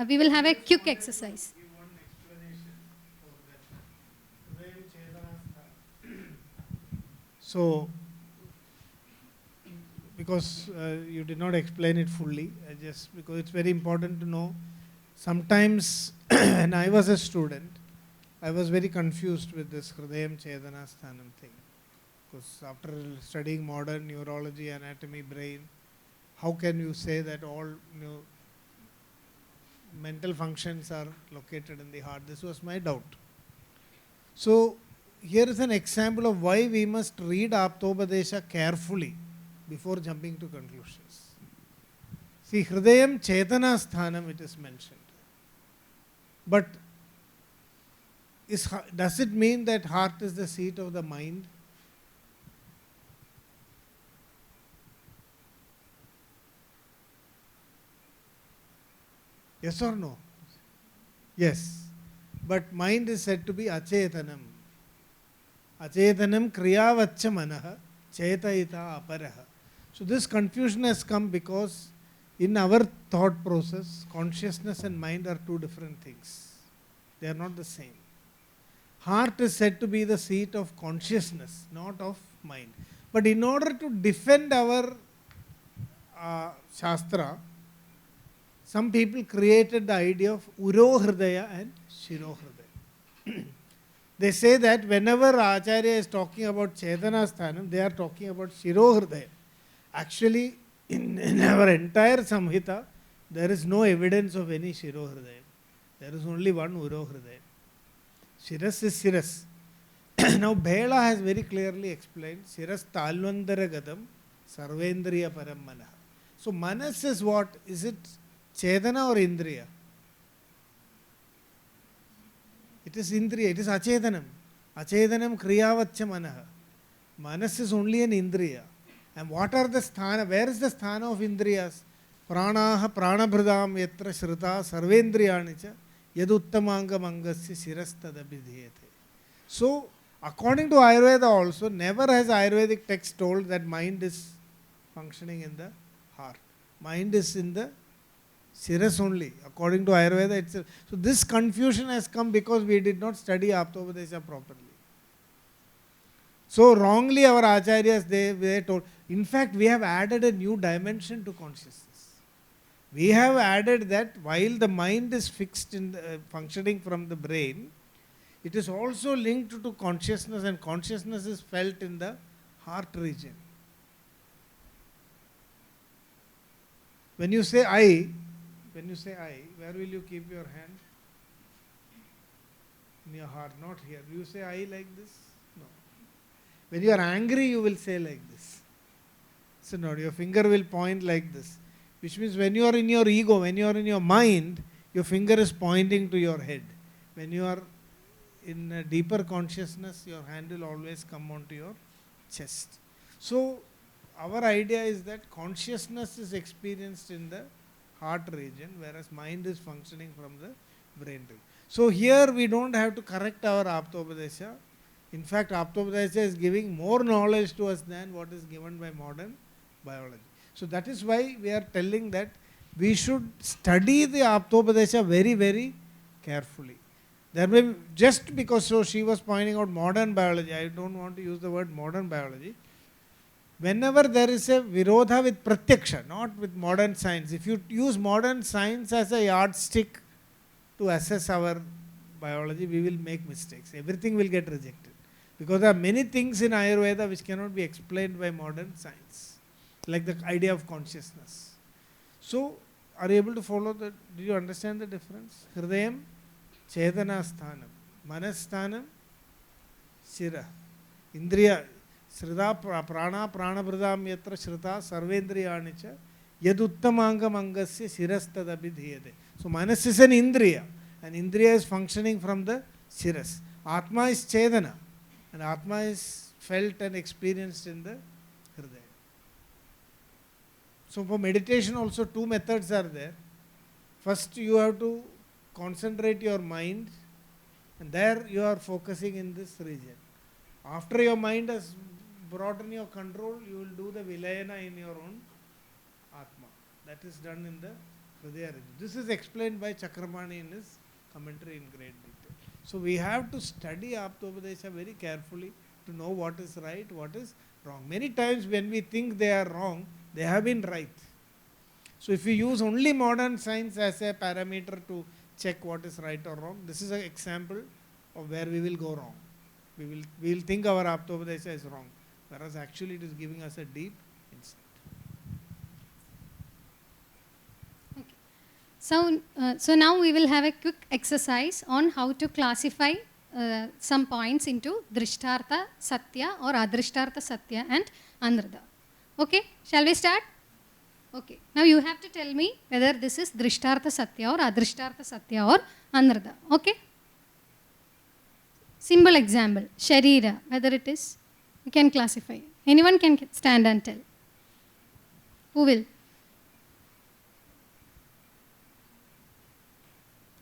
we will have a quick exercise. Give one explanation for that. Hridayam Chetanasthana. So, because you did not explain it fully, just because it's very important to know. Sometimes when I was a student, I was very confused with this Hridayam Chetanasthanam thing. Because after studying modern neurology, anatomy, brain, how can you say that all mental functions are located in the heart? This was my doubt. So here is an example of why we must read Aptobadesha carefully before jumping to conclusions. See, Hridayam Chetanasthanam it is mentioned. But does it mean that heart is the seat of the mind? Yes or no? Yes. But mind is said to be achetanam. Achetanam kriyavachcha manaha chetayita aparaha. So this confusion has come because in our thought process, consciousness and mind are two different things. They are not the same. Heart is said to be the seat of consciousness, not of mind. But in order to defend our Shastra, some people created the idea of Uro Hridaya and Shiro Hridaya. They say that whenever Acharya is talking about Chetanasthanam, they are talking about Shiro Hridaya. Actually, in our entire Samhita, there is no evidence of any Shiro Hridaya. There is only one Uro Hridaya. Shiras is Shiras. Now, Bhela has very clearly explained Shiras Talvandara Gadam Sarvendriya Param Manaha. So, Manas is what? Is it Chetana or Indriya? It is Indriya, it is Achetanam. Achetanam Kriyavachya Manaha. Manas is only an Indriya. And what are the sthana? Where is the sthana of Indriyas? Pranaha pranabhridam yatra shrita sarvendriyanicha yaduttamanga mangasya shirastadabhidhiyate. So, according to Ayurveda also, never has Ayurvedic text told that mind is functioning in the heart. Mind is in the Shiras only. According to Ayurveda itself. So this confusion has come because we did not study Aptobadesha properly. So wrongly our acharyas, they told. In fact, we have added a new dimension to consciousness. We have added that while the mind is fixed in the, functioning from the brain, it is also linked to consciousness, and consciousness is felt in the heart region. When you say I, where will you keep your hand? In your heart, not here. You say I like this? No. When you are angry, you will say like this. So no, your finger will point like this. Which means when you are in your ego, when you are in your mind, your finger is pointing to your head. When you are in a deeper consciousness, your hand will always come onto your chest. So our idea is that consciousness is experienced in the heart region, whereas mind is functioning from the brain region. So here we don't have to correct our Aptobadesha. In fact, Aptobadesha is giving more knowledge to us than what is given by modern biology. So that is why we are telling that we should study the Aptobadesha very, very carefully. There may be, just because, so she was pointing out modern biology, I don't want to use the word modern biology. Whenever there is a virodha with pratyaksha, not with modern science, if you use modern science as a yardstick to assess our biology, we will make mistakes. Everything will get rejected. Because there are many things in Ayurveda which cannot be explained by modern science, like the idea of consciousness. So, are you able to follow that? Do you understand the difference? Hridayam, Chetana Sthanam, Manasthanam, Shira, Indriya, Shrida, Prana, Pranabhridam Yatra Shrita, Sarvendriyanicha, Yaduttamangam Angasya Shirastadabhidhiyate. So, Manas is an Indriya, and Indriya is functioning from the Shiras. Atma is Chetana, and Atma is felt and experienced in the Hridaya. So for meditation also two methods are there. First you have to concentrate your mind, and there you are focusing in this region. After your mind has brought in your control, you will do the vilayana in your own Atma. That is done in the Hridaya region. This is explained by Chakramani in his commentary in great detail. So we have to study Aptobadesha very carefully to know what is right, what is wrong. Many times when we think they are wrong, they have been right. So if we use only modern science as a parameter to check what is right or wrong, this is an example of where we will go wrong. We will think our Aptobadesha is wrong, whereas actually it is giving us a deep insight. So now we will have a quick exercise on how to classify some points into Drishtartha Satya or Adrishtartha Satya and Anrida. Okay, shall we start? Okay, now you have to tell me whether this is Drishtartha Satya or Adrishtartha Satya or Anrida. Okay? Simple example, Sharira, whether it is, you can classify. Anyone can stand and tell. Who will?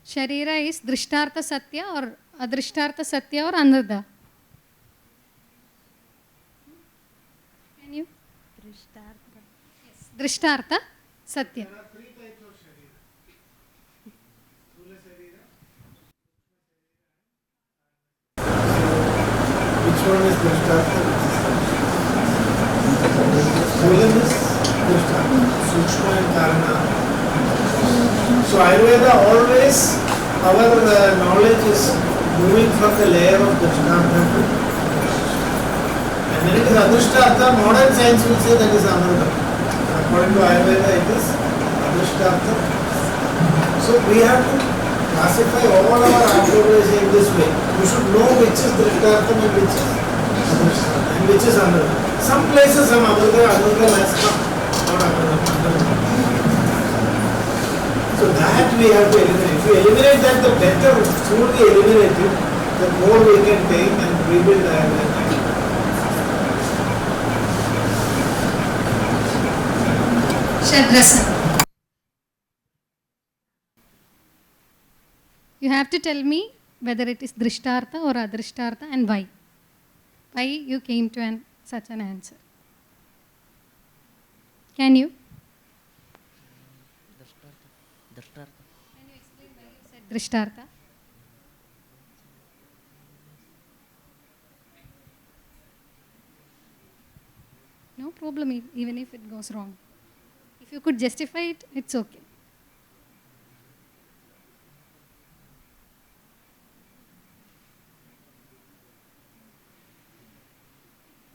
Sharira is Drishtartha Satya or Adrishtartha Satya or Anrida? Can you? Drishtartha. Yes. Drishtartha Satya. There are three types of Sharira. Sthula Sharira. Which one is Drishtartha? Sthula is Drishtartha. Sukshma and Karana. So Ayurveda always, our knowledge is moving from the layer of Drishtartha to and when it is Adrishtartha, modern science will say that is Amrita. According to Ayurveda, it is Adrishtartha. So we have to classify all our Ayurveda in this way. You should know which is Drishtartha and which is Adrishtartha and which is Amrita. Some places some Amrita has come, not Amrita. So that we have to eliminate. If we eliminate that, the better food we eliminate it, the more we can take and rebuild Ayurveda. Shadrasa. You have to tell me whether it is Drishtartha or Adrishtartha and why. Why you came to such an answer. Can you? Drishtartha. No problem, even if it goes wrong. If you could justify it, it's okay.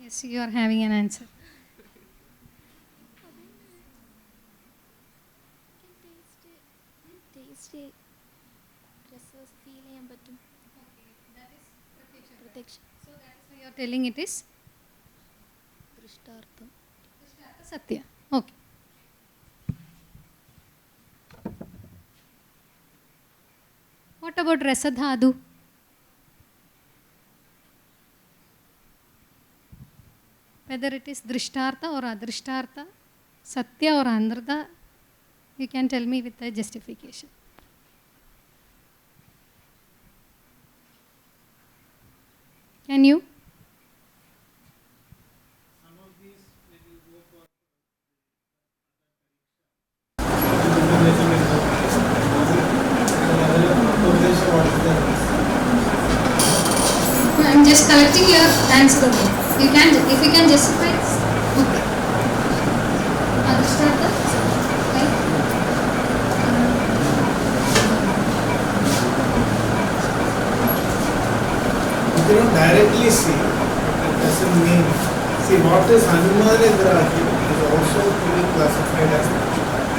Yes, you are having an answer. Taste it. Results feel ചെയ്യാൻ പറ്റും. പ്രത്യക്ഷം. So that is why you are telling it is ദൃഷ്ടാർത്ഥം. Satya. Okay. What about Rasadhadu? Whether it is Drishtartha or Adrishtartha, Satya or Anartha, you can tell me with a justification. Can you? Some of these, when you go for I'm just collecting your answer. You can, if you can justify. Okay. Adrishtartha. Right? you cannot directly see, it doesn't mean. See, what is Hanumana Grahi is also to be classified as Drishtartha.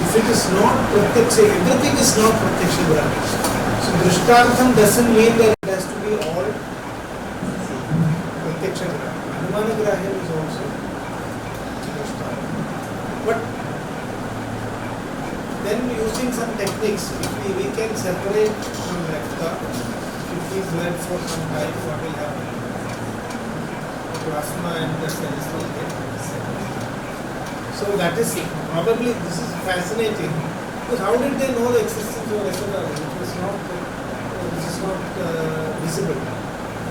If it is not Pratyaksha, everything is not Pratyaksha Grahi. So Drishtartham doesn't mean that it has to be all Pratyaksha Grahi. Hanumana Grahi is also Drishtartha. But then using some techniques, if we can separate from Rakta, if we blend for some time, what will happen? The plasma and the cells will get separated. So that is probably, this is fascinating, because how did they know the existence of Rasadhatu? This is not visible.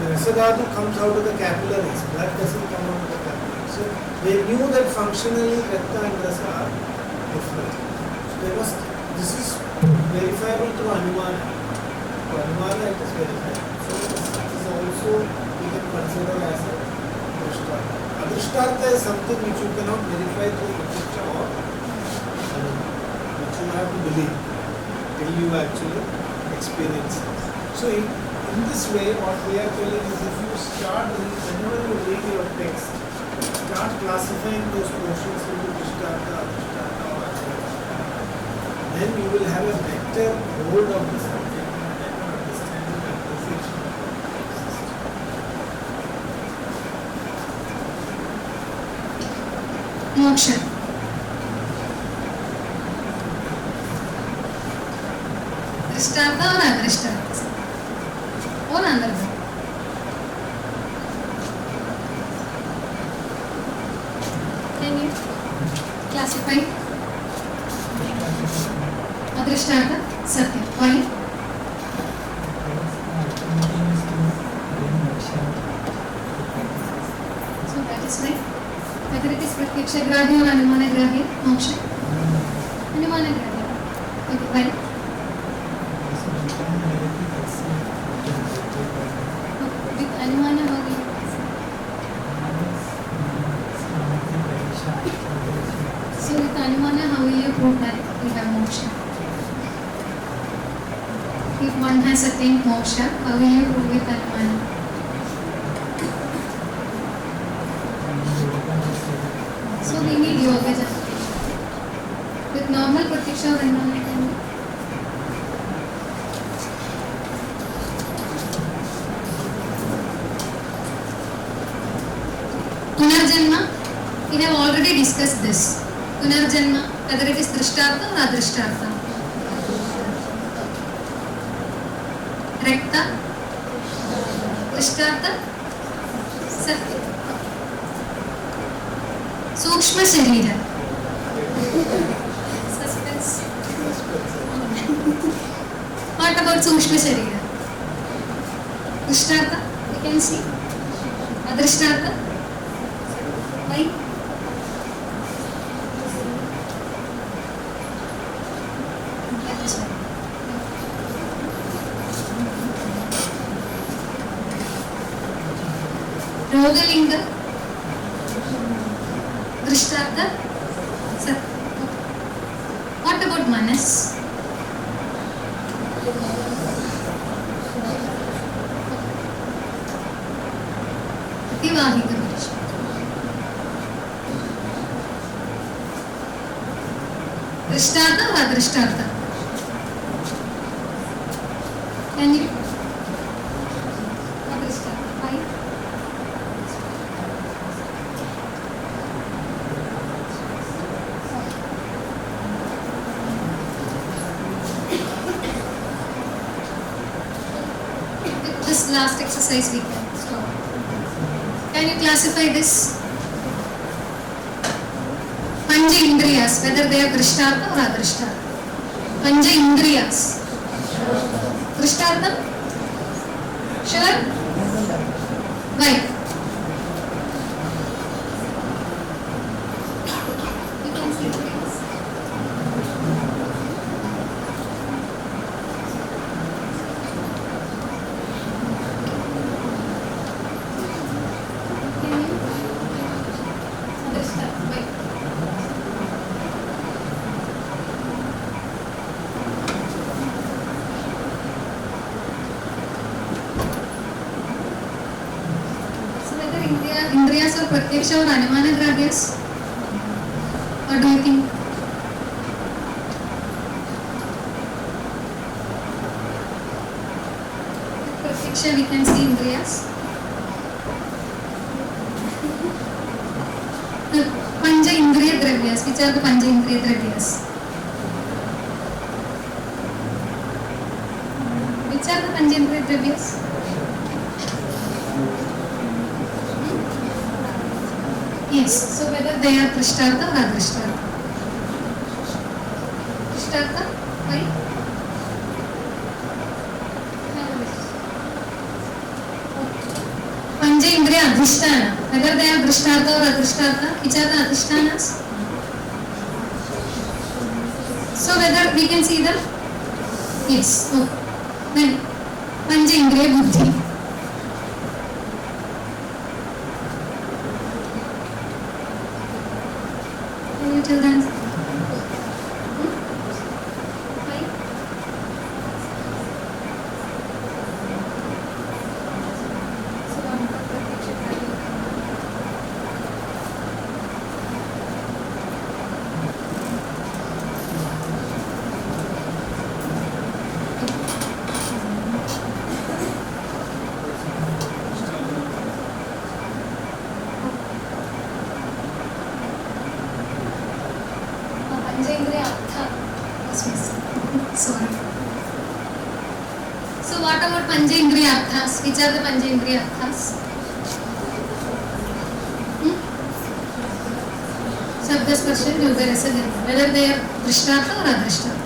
The Rasadhatu comes out of the capillaries, blood doesn't come out of the capillaries. So they knew that functionally Rakta and Rasa are different. They must, this is verifiable through Anumana. For Anumana it is verifiable. So this is also we can consider as a Drishtartha. Adrishtartha is something which you cannot verify through Pratyaksha or Anumana, which you have to believe till you actually experience it. So in this way what we are telling is, if you start, whenever you read your text, start classifying those portions into Drishtartha, Adrishtartha or then you will have a better hold of the subject and better understanding and appreciation of what exists. Moksha. Drishtartha or Adrishtartha? Or Anartha? Can you classify? Adrishtartha, Satya. Why? So that is right. Whether it is Pratyaksha Grahi or Anumana Grahi, Moksha? Anumana Grahi. Okay, why? With Anumana, how will you? So with Anumana, how will you prove that we have moksha? If one has attained moksha, how will you prove with Anumana? So we need yoga justification. With normal Pratyaksha or Anumana, can we? Punarjanma, we have already discussed this. Punarjanma, whether it is Drishtartha or Adrishtartha. Rakta, Drishtartha, Satya. Sukshma Sharira. Suspense. What about Sukshma Sharira? Drishtartha, you can see. Adrishtartha. Why? That's right. Rogalinga. Drishtartha. Sir. What about Manas? Ativahika Purush. Drishtartha or Adrishtartha? Can you? Adrishtartha. Why? With this last exercise we can stop. Can you classify this? Pancha Indriyas, whether they are Drishtartha or Adrishtartha. Pancha Indriyas. Drishtartha? Sure? Why? You can see this. Can you? Adrishtartha. Why? Indriyas or Pratyaksha or Anumana Grahyas? What do you think? Pratyaksha we can see Indriyas. Pancha Indriya Dravyas. Which are the Pancha Indriya Dravyas? Which are the Pancha Indriya Dravyas? Yes, so whether they are Drishtartha or Adrishtartha. Drishtartha, why? Pancha Indriya Adhisthana, whether they are Drishtartha or Adrishtartha, which are the Adhishtanas? So whether we can see them? Yes, oh. Then Pancha Indriya Buddhi. Till then. Why? Sorry. So what about Panchindriya Arthas? Which are the Panchindriya Arthas? Sabda Sparsha Rupa Rasa Gandha. Whether they are Drishtartha or Adrishtartha.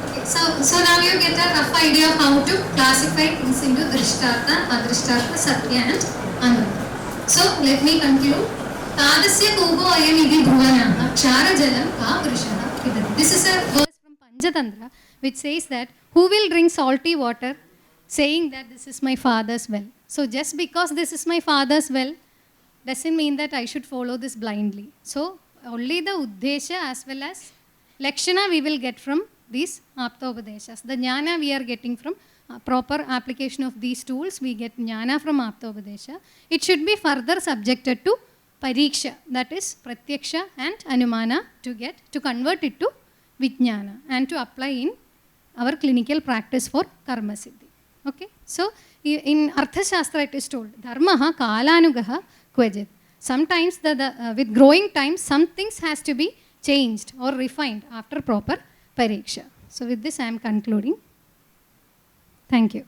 Okay, so now you get a rough idea of how to classify things into Drishtartha, Adrishtartha, Satya and Anurva. So let me conclude. Tadasya Kubo Ayamidi Bhuvanaha Kshara Jalam Ka Purushaha Pidati. This is a verse from Panchatantra which says that who will drink salty water saying that this is my father's well. So just because this is my father's well doesn't mean that I should follow this blindly. So only the Uddesha as well as Lakshana we will get from these Aptopadeshas. The Jnana we are getting from proper application of these tools. We get Jnana from Aptopadesha. It should be further subjected to Pariksha, that is Pratyaksha and Anumana to convert it to Vijnana and to apply in our clinical practice for Karma Siddhi. Okay, so in Arthashastra it is told, Dharmaha Kalanugaha Kvajit. Sometimes with growing time, some things has to be changed or refined after proper Pariksha. So with this I am concluding. Thank you.